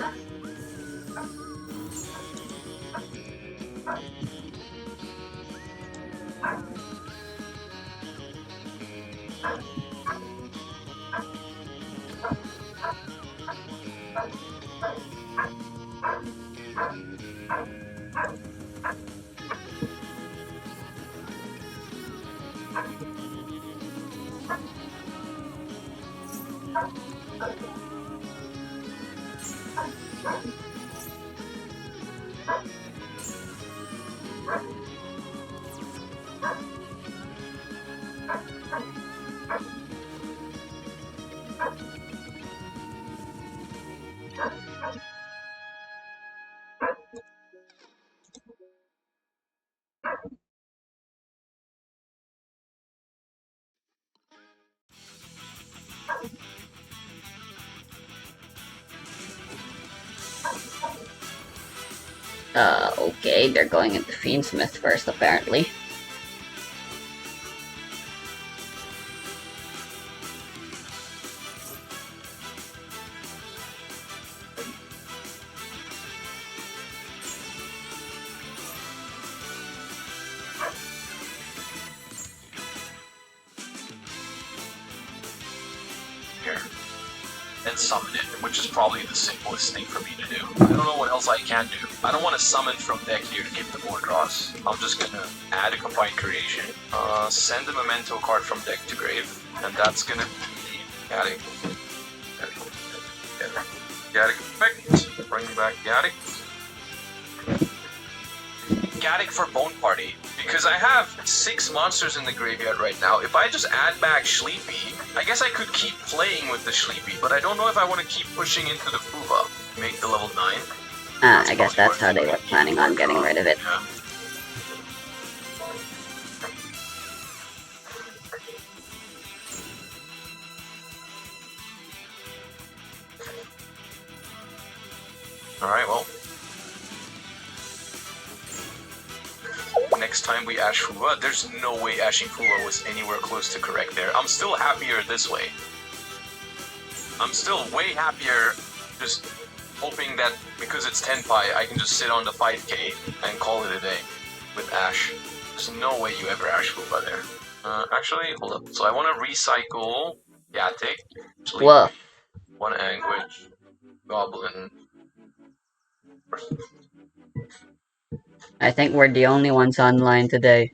[SPEAKER 1] Okay, they're going into Fiendsmith first, apparently.
[SPEAKER 4] summon it, which is probably the simplest thing for me to do. I don't know what else I can do. I don't want to summon from deck here to get the more draws. I'm just gonna add a combined creation, send a memento card from deck to grave, and that's gonna be Gaddock. Gaddock effect. Bring back Gaddock. Gaddock for Bone Party. Because I have 6 monsters in the graveyard right now. If I just add back Sleepy, I guess I could keep playing with the Sleepy, but I don't know if I want to keep pushing into the Fuba. Make the level 9.
[SPEAKER 1] I guess that's how they were planning on getting rid of it.
[SPEAKER 4] Yeah. Alright, well. Next time we Ash Fuba, there's no way ashing Fuba was anywhere close to correct there. I'm still happier this way. I'm still way happier just hoping that because it's 10 pi, I can just sit on the 5k and call it a day with Ash. There's no way you ever Ash Fuba there. Actually, hold up. So I want to recycle Yatik, Sleepy,
[SPEAKER 1] Whoa.
[SPEAKER 4] 1 Anguish, Goblin.
[SPEAKER 1] I think we're the only ones online today.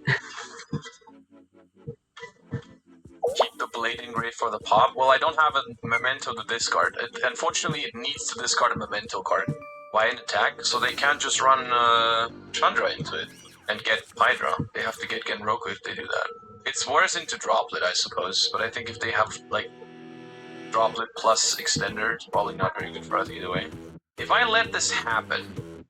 [SPEAKER 4] Keep the Blade Engrave for the pop. Well, I don't have a memento to discard. Unfortunately, it needs to discard a memento card. Why an attack? So they can't just run Chandra into it and get Hydra. They have to get Genroku if they do that. It's worse into Droplet, I suppose, but I think if they have, like, Droplet plus Extender, it's probably not very good for us either way. If I let this happen,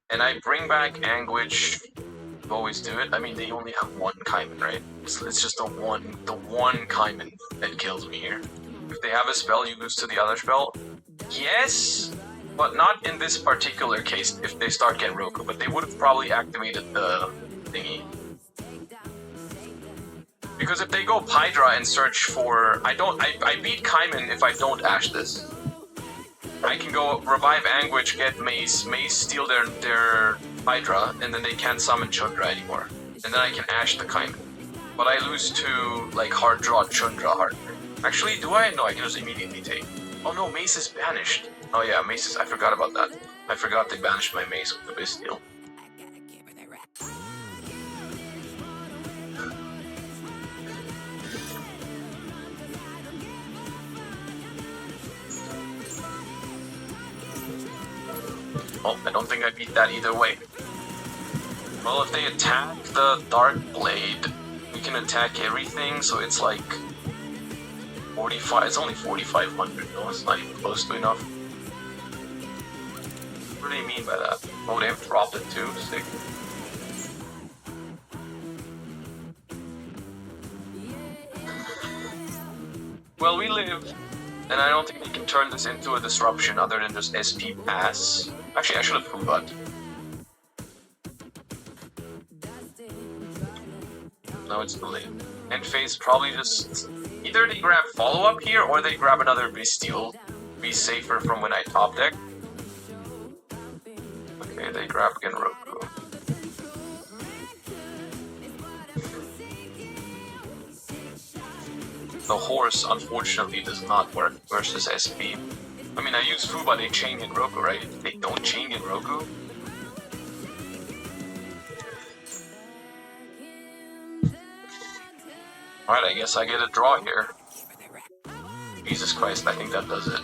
[SPEAKER 4] and I bring back Anguish, you always do it. I mean, they only have 1 Kaiman, right? So it's just the one Kaiman that kills me here. If they have a spell, you lose to the other spell. Yes, but not in this particular case if they start Genroku, but they would have probably activated the thingy. Because if they go Hydra and search for... I beat Kaiman if I don't Ash this. I can go revive Anguish, get Mace, steal their Hydra, and then they can't summon Chundra anymore. And then I can Ash the Kaiman. But I lose to, like, hard draw Chundra hard. Actually, do I? No, I can just immediately take. Oh no, Mace is banished. Oh yeah, Mace is... I forgot about that. I forgot they banished my Mace with the Bastille. Oh, I don't think I beat that either way. Well, if they attack the Dark Blade, we can attack everything, so it's like 45. It's only 4,500 though, it's not even close to enough. What do they mean by that? Oh, they have dropped it too? Sick. Well, we live, and I don't think we can turn this into a disruption other than just SP pass. Actually, I should have Fubat. No, it's too late. End phase probably just... Either they grab follow-up here, or they grab another Bastille. Be safer from when I top deck. Okay, they grab Genroku. The horse, unfortunately, does not work versus SP. I mean, I use Fuba, they chain Genroku, right? If they don't chain Genroku... Alright, I guess I get a draw here. Jesus Christ, I think that does it.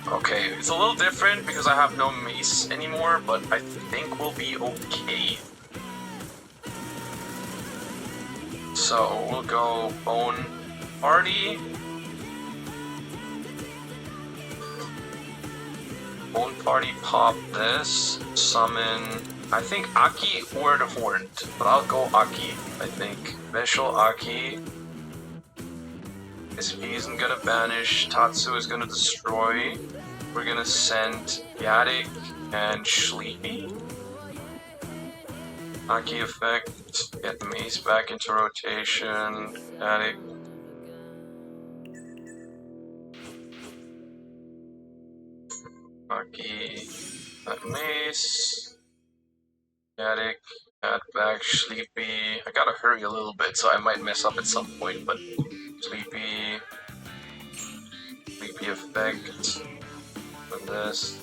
[SPEAKER 4] Okay, it's a little different because I have no Mace anymore, but I think we'll be okay. So, we'll go Bone Party. Bone Party, pop this, summon... I think Aki or the Horned, but I'll go Aki, I think. Special Aki. SP isn't gonna banish, Tatsu is gonna destroy. We're gonna send Yadik and Sleepy. Aki effect, get the Mace back into rotation, Yadik. Aki, that Mace. Yadik, add back, Sleepy. I gotta hurry a little bit, so I might mess up at some point, but Sleepy effect. And this.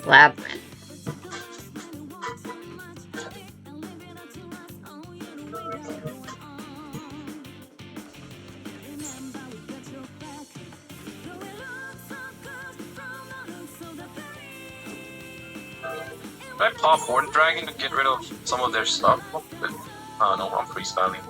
[SPEAKER 1] Lab.
[SPEAKER 4] Should I pop Horn Dragon to get rid of some of their stuff? Oh no, I'm freestyling.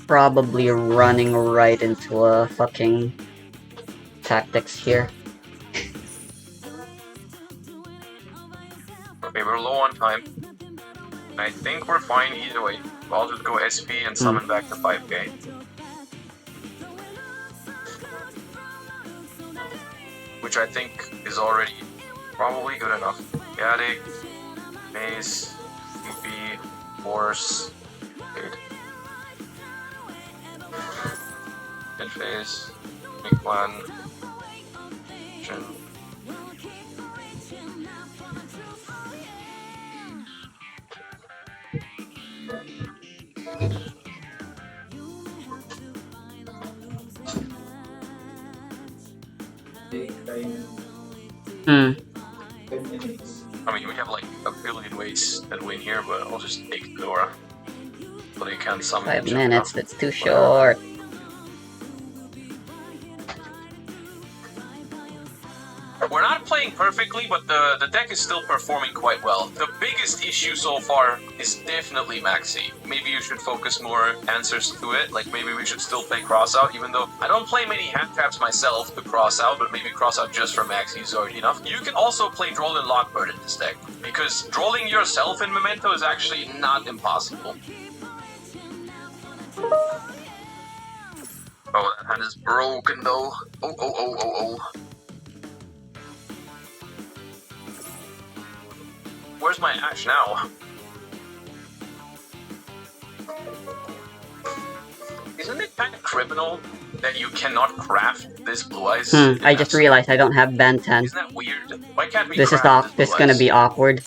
[SPEAKER 1] Probably running right into a fucking tactics here.
[SPEAKER 4] Okay, we're low on time. I think we're fine either way. I'll just go SP and summon back the 5k. Which I think is already probably good enough. Gaddick, Mace, TP, Force, Dead Phase, Big Plan, Jin. I mean, we have like a billion ways that win here, but I'll just take Dora. But I can't summon
[SPEAKER 1] 5
[SPEAKER 4] Jin
[SPEAKER 1] minutes,
[SPEAKER 4] now.
[SPEAKER 1] that's too short.
[SPEAKER 4] We're not playing perfectly, but the deck is still performing quite well. The biggest issue so far is definitely Maxi. Maybe you should focus more answers to it, like maybe we should still play Crossout, even though I don't play many hand traps myself to Crossout, but maybe Crossout just for Maxi is already enough. You can also play Droll and Lockbird in this deck, because drolling yourself in Memento is actually not impossible. Oh, that hand is broken though. Oh. Where's my Ash now? Isn't it kind of criminal that you cannot craft this Blue Eyes?
[SPEAKER 1] I just realized I don't have band 10.
[SPEAKER 4] Isn't that weird? Why can't we
[SPEAKER 1] This is
[SPEAKER 4] craft
[SPEAKER 1] this
[SPEAKER 4] Blue
[SPEAKER 1] gonna
[SPEAKER 4] Eyes?
[SPEAKER 1] be awkward.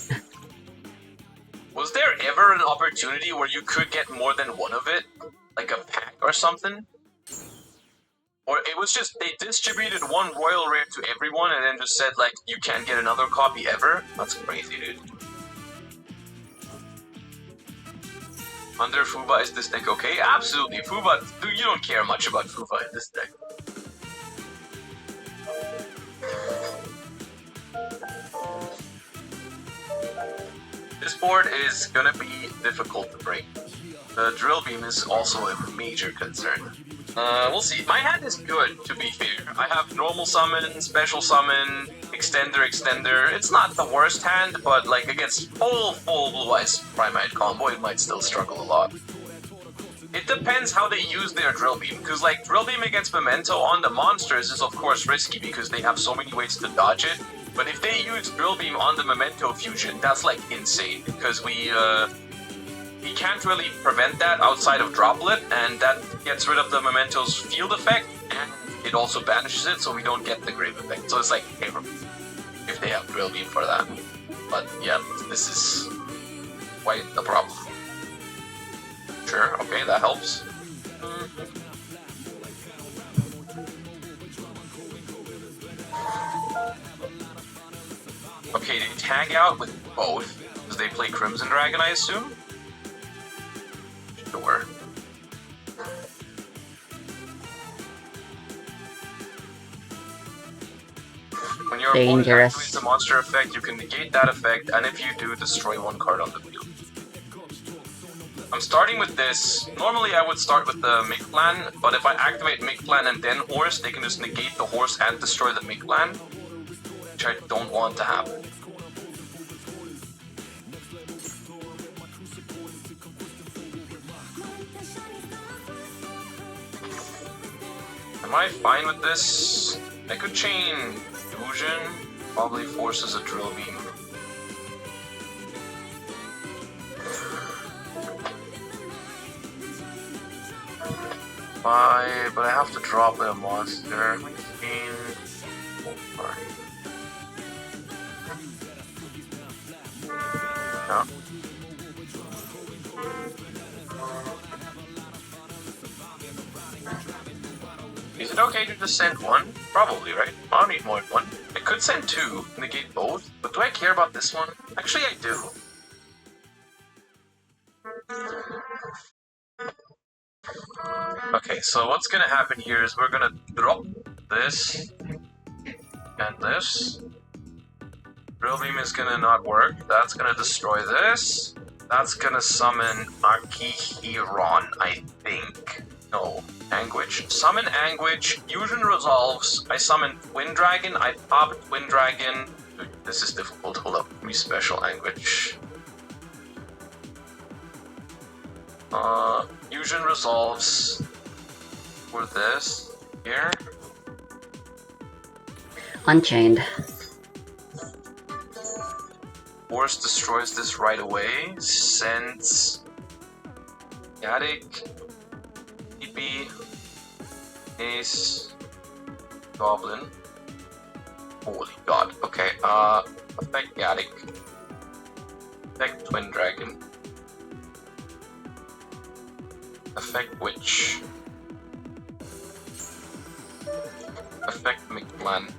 [SPEAKER 4] Was there ever an opportunity where you could get more than one of it? Like a pack or something? Or it was just, they distributed one Royal Rare to everyone and then just said, like, you can't get another copy ever? That's crazy, dude. Under Fuba, is this deck okay? Absolutely, Fuba, dude, you don't care much about Fuba in this deck. This board is gonna be difficult to break. The Drill Beam is also a major concern. We'll see. My hand is good, to be fair. I have normal summon, special summon, extender. It's not the worst hand, but like against full Blue Eyes Primite combo, it might still struggle a lot. It depends how they use their Drill Beam, because like Drill Beam against Memento on the monsters is of course risky because they have so many ways to dodge it. But if they use Drill Beam on the Memento fusion, that's like insane, because we can't really prevent that outside of Droplet, and that gets rid of the Memento's field effect, and it also banishes it, so we don't get the Grave effect. So it's like, if they have Drill Beam for that. But yeah, this is quite a problem. Sure, okay, that helps. Okay, they tag out with both, because they play Crimson Dragon, I assume? Sure. When your opponent
[SPEAKER 1] Dangerous.
[SPEAKER 4] activates a monster effect, you can negate that effect, and if you do, destroy one card on the field. I'm starting with this. Normally I would start with the Migplan, but if I activate Migplan and then Horse, they can just negate the Horse and destroy the Migplan, which I don't want to happen. Am I fine with this? I could chain Fusion, probably forces a Drill Beam. But I have to drop a monster. No. Is it okay to just send one? Probably, right? I don't need more than one. I could send two, negate both, but do I care about this one? Actually, I do. Okay, so what's gonna happen here is we're gonna drop this and this. Drill Beam is gonna not work. That's gonna destroy this. That's gonna summon Akihiron, I think. No, Anguish. Summon Anguish, Fusion resolves. I summon Twin Dragon, I pop Twin Dragon. Dude, this is difficult. Hold up, me special Anguish. Fusion resolves for this here.
[SPEAKER 1] Unchained.
[SPEAKER 4] Force destroys this right away. Sends Gaddick, TP, Ace, Goblin. Holy god. Okay, affect Gaddick. Affect Twin Dragon. Affect Witch. Affect Migplan.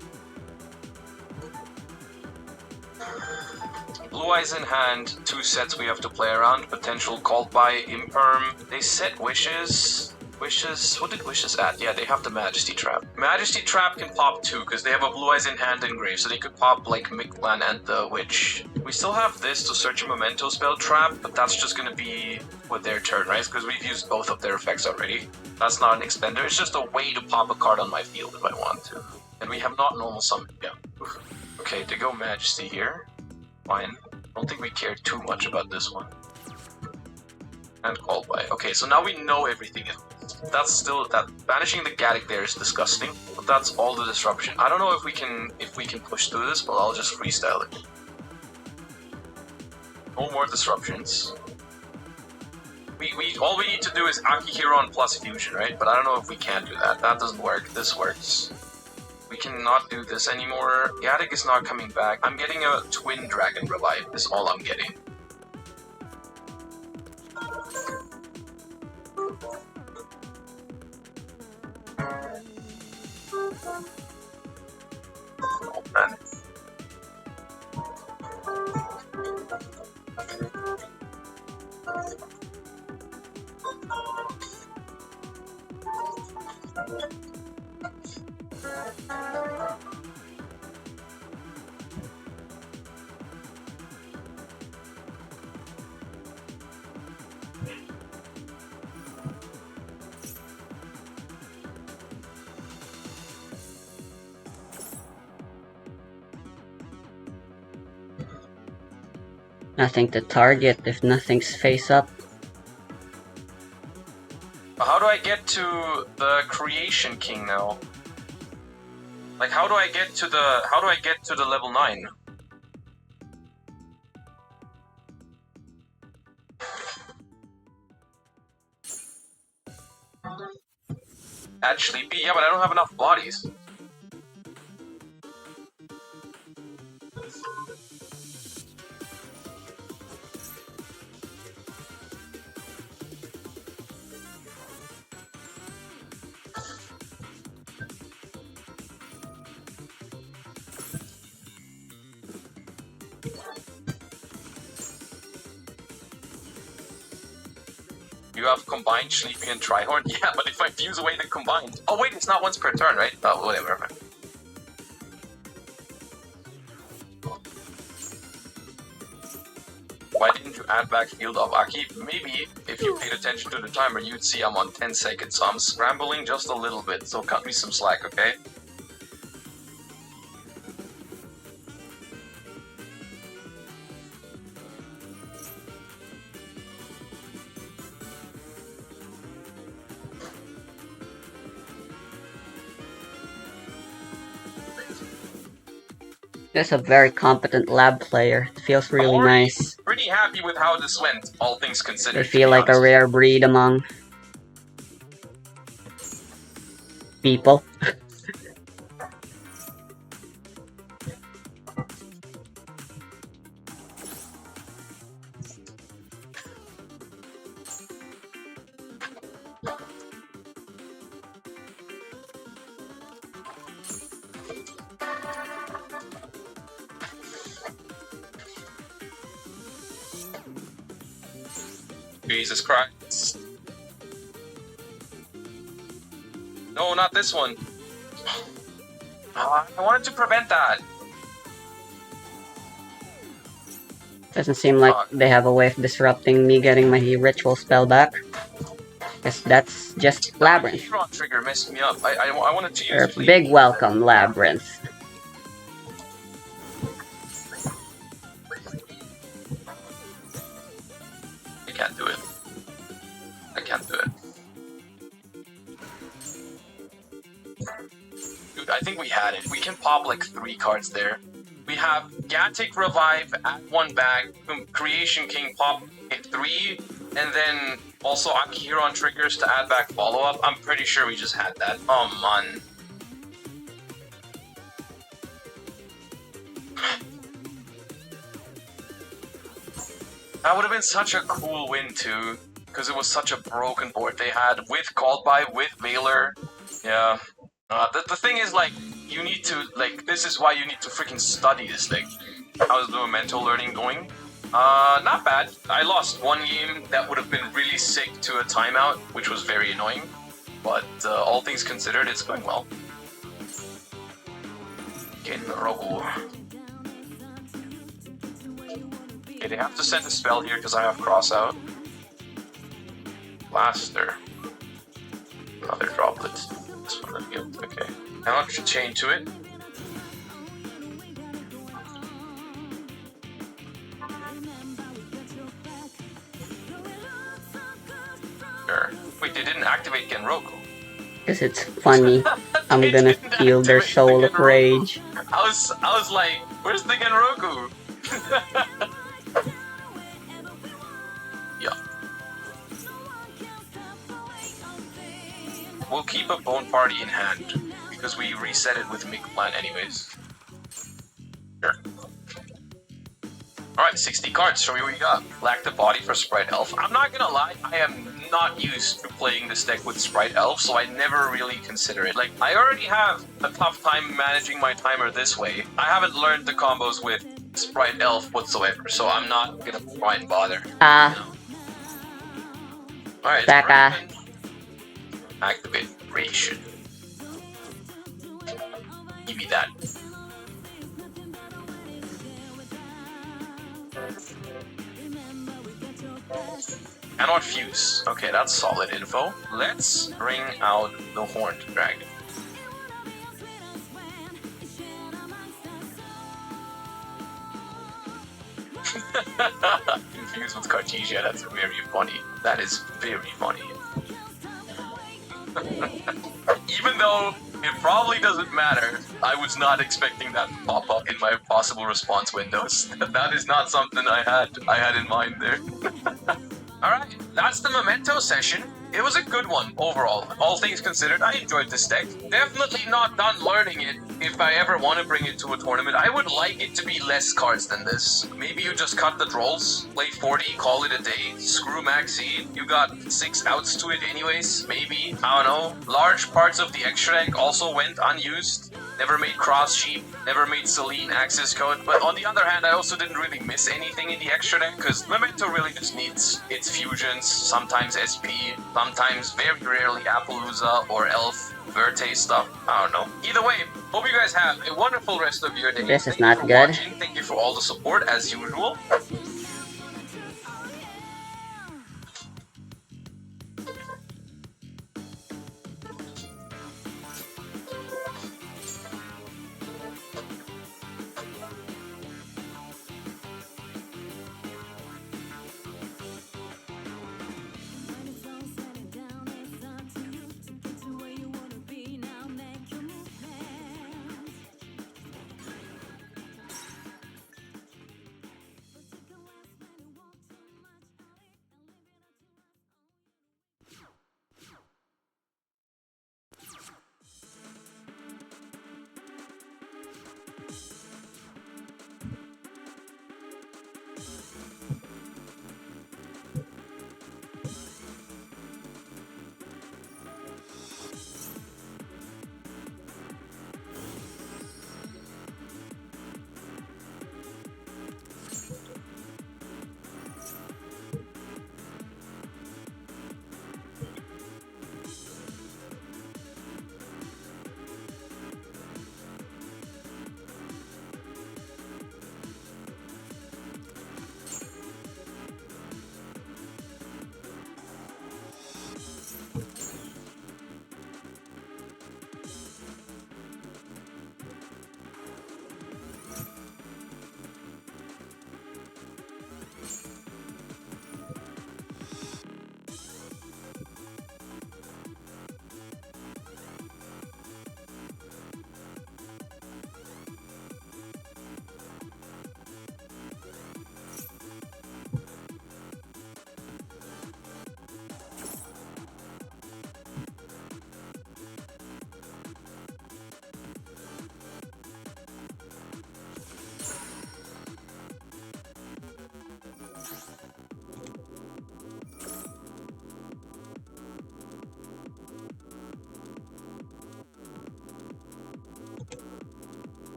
[SPEAKER 4] Blue Eyes in hand, 2 sets we have to play around. Potential called by Imperm. They set Wishes. Wishes, what did Wishes add? Yeah, they have the Majesty Trap. Majesty Trap can pop 2 because they have a Blue Eyes in hand and Grave, so they could pop like Migplan and the Witch. We still have this to search a Memento spell trap, but that's just gonna be with their turn, right? Because we've used both of their effects already. That's not an expender, it's just a way to pop a card on my field if I want to. And we have not normal summon yet. Okay, to go Majesty here. Fine. I don't think we care too much about this one. And call by. Okay, so now we know everything. That's still that banishing the Gaddick there is disgusting, but that's all the disruption. I don't know if we can push through this, but I'll just freestyle it. No more disruptions. All we need to do is Akihiron plus Fusion, right? But I don't know if we can do that. That doesn't work. This works. We cannot do this anymore. Gaddick is not coming back. I'm getting a Twin Dragon revive, is all I'm getting. Oh, man.
[SPEAKER 1] Nothing to target if nothing's face up.
[SPEAKER 4] How do I get to the Creation King now? Like, how do I get to the level 9? Actually, yeah, but I don't have enough bodies. You have combined Sleepy and Trihorn? Yeah, but if I fuse away the combined... Oh wait, it's not once per turn, right? Oh, whatever. add back Field of Aki. Maybe if you paid attention to the timer, you'd see I'm on 10 seconds, so I'm scrambling just a little bit, so cut me some slack, okay?
[SPEAKER 1] Just a very competent lab player. It feels really
[SPEAKER 4] I'm already
[SPEAKER 1] nice.
[SPEAKER 4] pretty happy with how this went, all things considered.
[SPEAKER 1] They feel like a rare breed among people.
[SPEAKER 4] Jesus Christ. No, not this one. I wanted to prevent that.
[SPEAKER 1] Doesn't seem like they have a way of disrupting me getting my ritual spell back. Guess that's just Labyrinth.
[SPEAKER 4] Huron trigger messed me up. I wanted to use Fleet.
[SPEAKER 1] Big welcome, Labyrinth.
[SPEAKER 4] I can't do it. I can't do it. Dude, I think we had it. We can pop like 3 cards there. We have Gatic Revive, add 1 back, Creation King pop hit 3, and then also Akihiron triggers to add back follow-up. I'm pretty sure we just had that. Oh man. That would have been such a cool win too, because it was such a broken board they had with Called By, with Veiler. Yeah. The thing is, like, you need to, like, this is why you need to freaking study this. Like, how's the mental learning going? Not bad. I lost 1 game that would have been really sick to a timeout, which was very annoying. But all things considered, it's going well. Genroku. Okay, they have to send a spell here because I have cross out. Blaster. Another droplet. This one I get. Okay. Now I should chain to it. Sure. Wait, they didn't activate Genroku.
[SPEAKER 1] Because it's funny. I'm gonna feel their soul of rage.
[SPEAKER 4] I was like, where's the Genroku? Yeah. We'll keep a Bone Party in hand, because we reset it with Mick Plan anyways. Sure. Alright, 60 cards, show me what you got. Lack the body for Sprite Elf. I'm not gonna lie, I am not used to playing this deck with Sprite Elf, so I never really consider it. Like, I already have a tough time managing my timer this way. I haven't learned the combos with Sprite Elf whatsoever, so I'm not gonna try and bother. Alright,
[SPEAKER 1] Baka.
[SPEAKER 4] Activate Ration. Give me that. Cannot fuse. Okay, that's solid info. Let's bring out the Horned Dragon. Confused with Cartesia, that's very funny. That is very funny. Even though it probably doesn't matter, I was not expecting that to pop up in my possible response windows. That is not something I had in mind there. Alright, that's the Memento session. It was a good one overall. All things considered, I enjoyed this deck. Definitely not done learning it. If I ever want to bring it to a tournament, I would like it to be less cards than this. Maybe you just cut the trolls, play 40, call it a day, screw Maxi. You got 6 outs to it anyways, maybe. I don't know. Large parts of the extra deck also went unused. Never made Cross Sheep, never made Selene Access Code, but on the other hand, I also didn't really miss anything in the extra deck, because Memento really just needs its fusions, sometimes SP, sometimes very rarely Appaloosa or Elf, Verte stuff, I don't know. Either way, hope you guys have a wonderful rest of your day.
[SPEAKER 1] This is not good.
[SPEAKER 4] Thank you for all the support, as usual.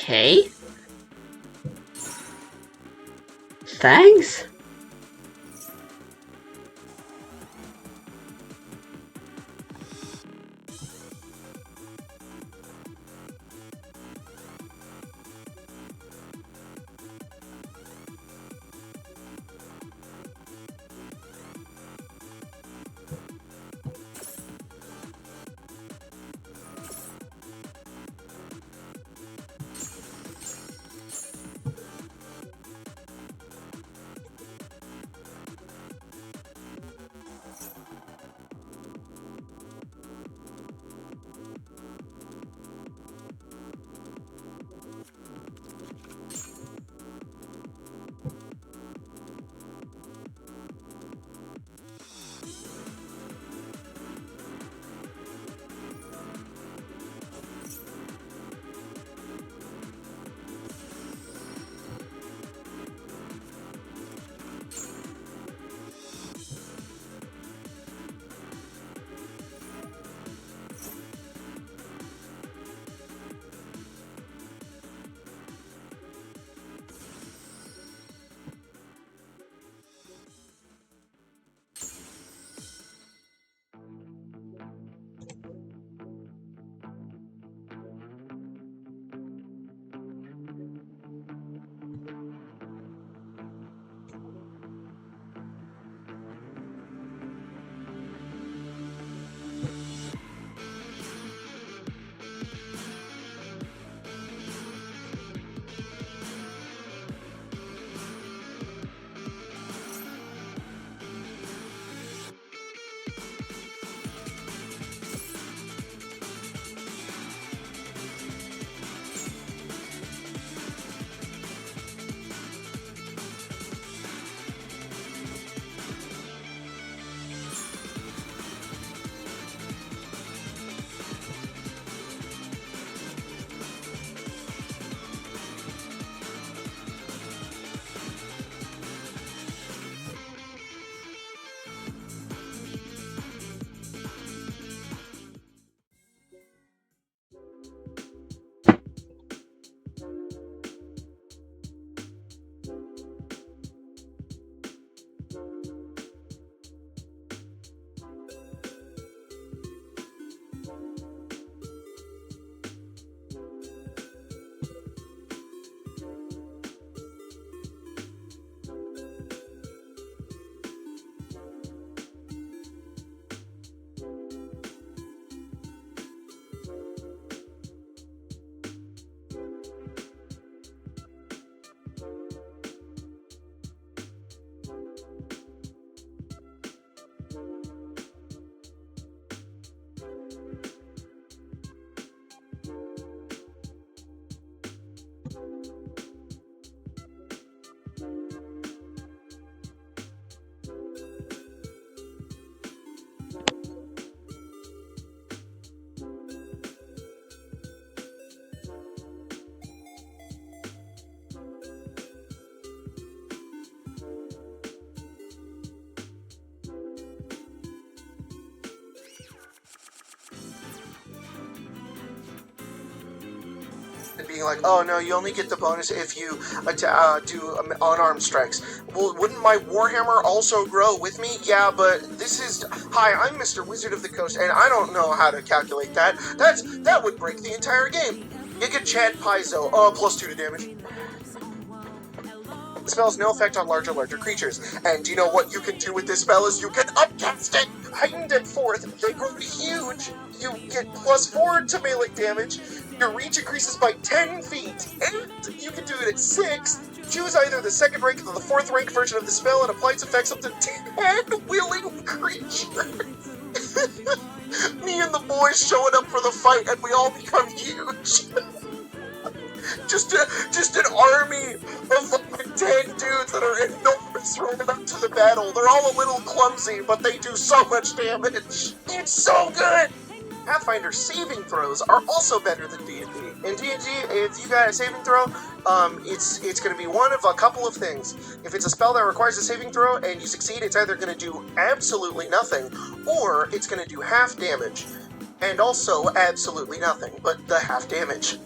[SPEAKER 1] Okay. Thanks.
[SPEAKER 2] And being like, oh no, you only get the bonus if you do unarmed strikes. Well, wouldn't my Warhammer also grow with me? Yeah, but this is... Hi, I'm Mr. Wizard of the Coast, and I don't know how to calculate that. That would break the entire game. Giga Chad Paizo, +2 to damage. The spell has no effect on larger creatures. And do you know what you can do with this spell is you can upcast it! Heightened at 4th, they grow huge! You get +4 to melee damage, your reach increases by 10 feet, and you can do it at 6. Choose either the 2nd rank or the 4th rank version of the spell and apply its effects up to 10 willing creatures. Me and the boys showing up for the fight and we all become huge. Just an army of like 10 dudes that are enormous rolling up to the battle. They're all a little clumsy, but they do so much damage. It's so good! Pathfinder saving throws are also better than D&D. In D&D, if you got a saving throw, it's going to be one of a couple of things. If it's a spell that requires a saving throw and you succeed, it's either going to do absolutely nothing, or it's going to do half damage. And also absolutely nothing, but the half damage.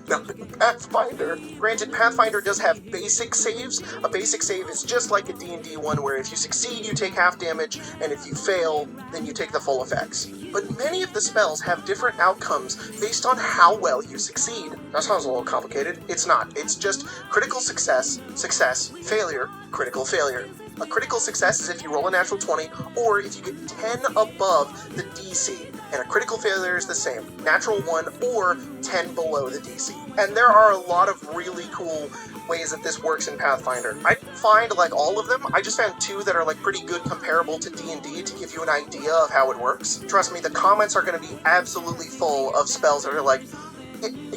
[SPEAKER 2] Not in Pathfinder. Granted, Pathfinder does have basic saves. A basic save is just like a D&D one where if you succeed, you take half damage, and if you fail, then you take the full effects. But many of the spells have different outcomes based on how well you succeed. That sounds a little complicated. It's not. It's just critical success, success, failure, critical failure. A critical success is if you roll a natural 20, or if you get 10 above the DC. And a critical failure is the same. Natural 1 or 10 below the DC. And there are a lot of really cool ways that this works in Pathfinder. I didn't find like all of them. I just found 2 that are like pretty good comparable to D&D to give you an idea of how it works. Trust me, the comments are going to be absolutely full of spells that are like,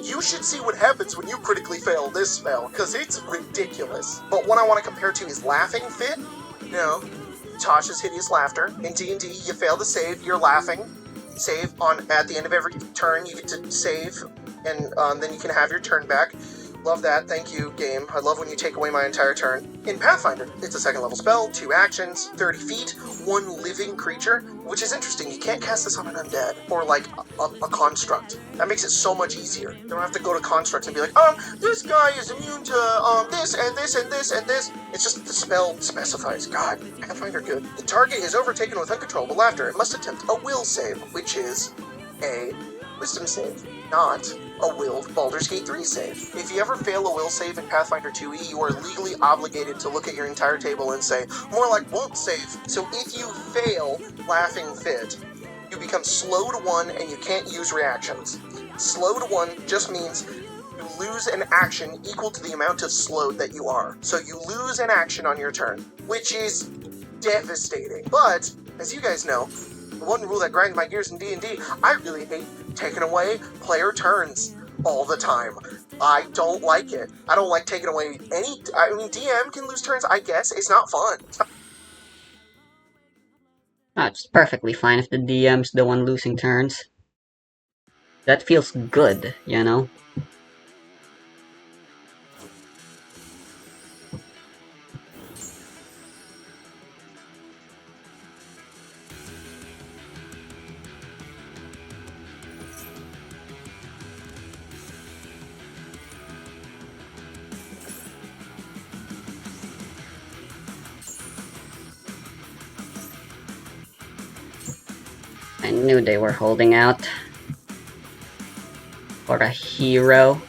[SPEAKER 2] you should see what happens when you critically fail this spell, because it's ridiculous. But one I want to compare to is Laughing Fit. You know, Tasha's Hideous Laughter. In D&D, you fail to save, you're laughing. Save at the end of every turn, you get to save, and then you can have your turn back. Love that, thank you, game. I love when you take away my entire turn. In Pathfinder, it's a 2nd level spell, 2 actions, 30 feet, 1 living creature, which is interesting. You can't cast this on an undead, or like a construct. That makes it so much easier. You don't have to go to constructs and be like, this guy is immune to this and this and this and this. It's just the spell specifies. God, Pathfinder good. The target is overtaken with uncontrollable laughter and must attempt a will save, which is a wisdom save, not a willed Baldur's Gate 3 save. If you ever fail a will save in Pathfinder 2e, you are legally obligated to look at your entire table and say, more like won't save. So if you fail Laughing Fit, you become slowed 1 and you can't use reactions. Slowed 1 just means you lose an action equal to the amount of slowed that you are. So you lose an action on your turn, which is devastating. But, as you guys know, the one rule that grinds my gears in D&D, I really hate taking away player turns all the time. I don't like it. I don't like taking away DM can lose turns, I guess. It's not fun.
[SPEAKER 1] It's perfectly fine if the DM's the one losing turns. That feels good, you know? I knew they were holding out for a hero.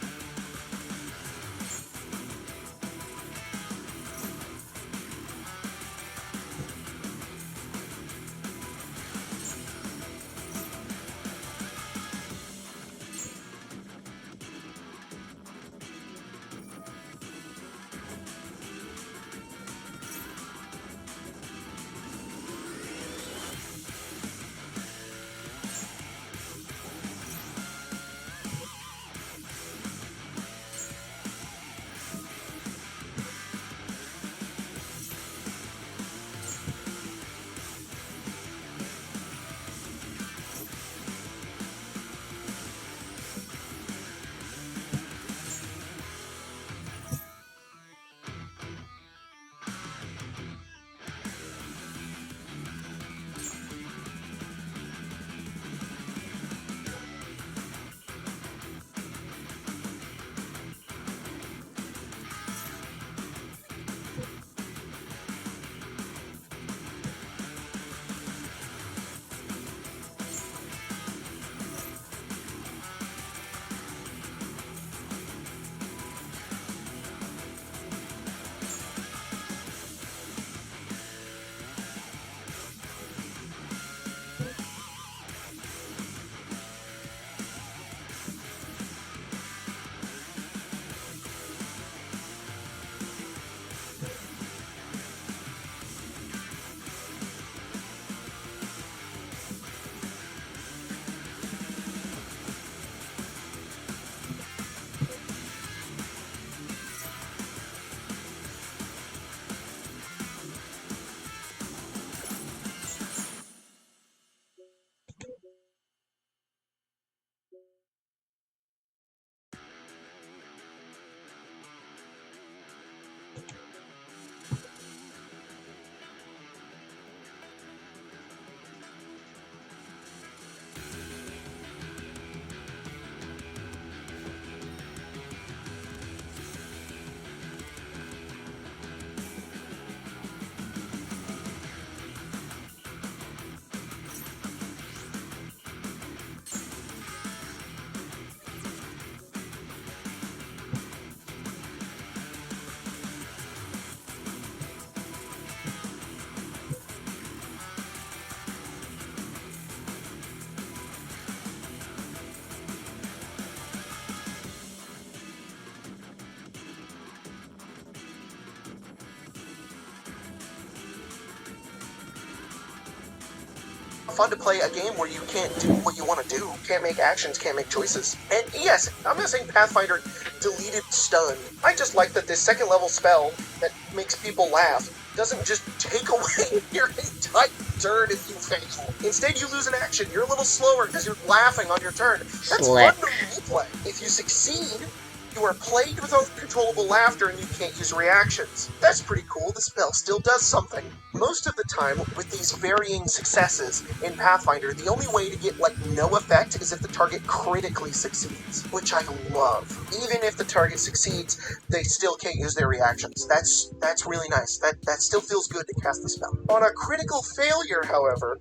[SPEAKER 5] fun to play a game where you can't do what you want to do, can't make actions, can't make choices. And yes, I'm not saying Pathfinder deleted stun. I just like that this second level spell that makes people laugh doesn't just take away your entire turn if you fail. Instead, you lose an action. You're a little slower because you're laughing on your turn. That's
[SPEAKER 1] Slick.
[SPEAKER 5] fun to replay. If you succeed, you are plagued with uncontrollable laughter and you can't use reactions. That's pretty cool. The spell still does something. Most of the time, with these varying successes in Pathfinder, the only way to get, like, no effect is if the target critically succeeds, which I love. Even if the target succeeds, they still can't use their reactions. That's really nice. That still feels good to cast the spell. On a critical failure, however,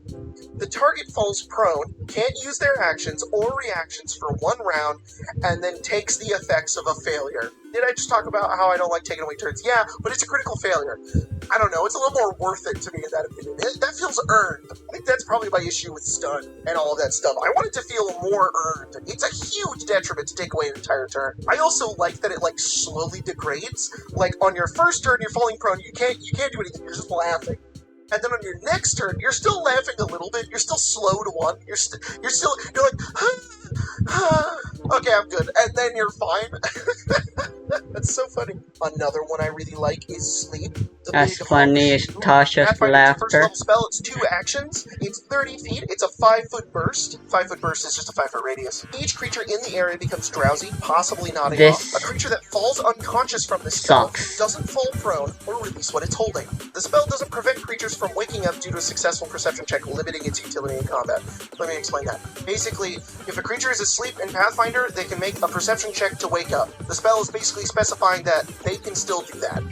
[SPEAKER 5] the target falls prone, can't use their actions or reactions for 1 round, and then takes the effects of a failure. Did I just talk about how I don't like taking away turns? Yeah, but it's a critical failure. I don't know, it's a little more worth it to me in that opinion. That feels earned. I think that's probably my issue with stun and all of that stuff. I want it to feel more earned. It's a huge detriment to take away an entire turn. I also like that it, like, slowly degrades. Like, on your first turn, you're falling prone, you can't do anything, you're just laughing. And then on your next turn, you're still laughing a little bit. You're still slow to 1. You're like, okay, I'm good. And then you're fine. That's so funny. Another one I really like is Sleep.
[SPEAKER 1] As funny as Tasha's
[SPEAKER 5] Pathfinder's a first
[SPEAKER 1] laughter.
[SPEAKER 5] level spell. It's 2 actions. It's 30 feet. It's a 5-foot burst. 5-foot burst is just a 5-foot radius. Each creature in the area becomes drowsy, possibly nodding off. A creature that falls unconscious from this spell
[SPEAKER 1] sucks.
[SPEAKER 5] doesn't fall prone or release what it's holding. The spell doesn't prevent creatures from waking up due to a successful perception check, limiting its utility in combat. Let me explain that. Basically, if a creature is asleep in Pathfinder, they can make a perception check to wake up. The spell is basically specifying that they can still do that.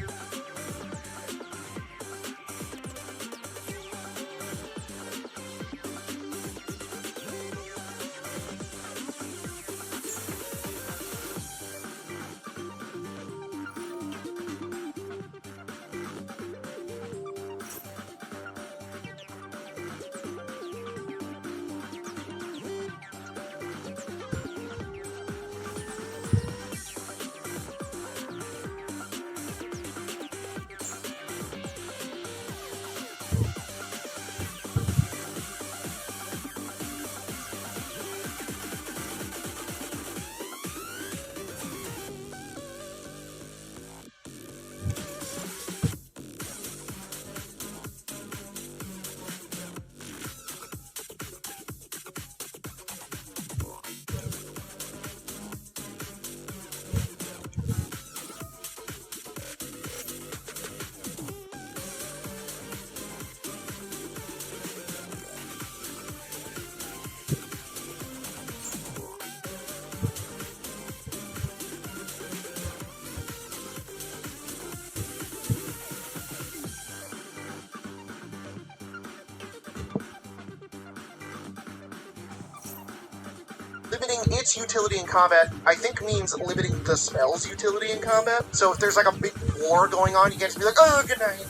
[SPEAKER 5] Limiting its utility in combat, I think, means limiting the spell's utility in combat. So if there's like a big war going on, you can't just be like, oh, good night.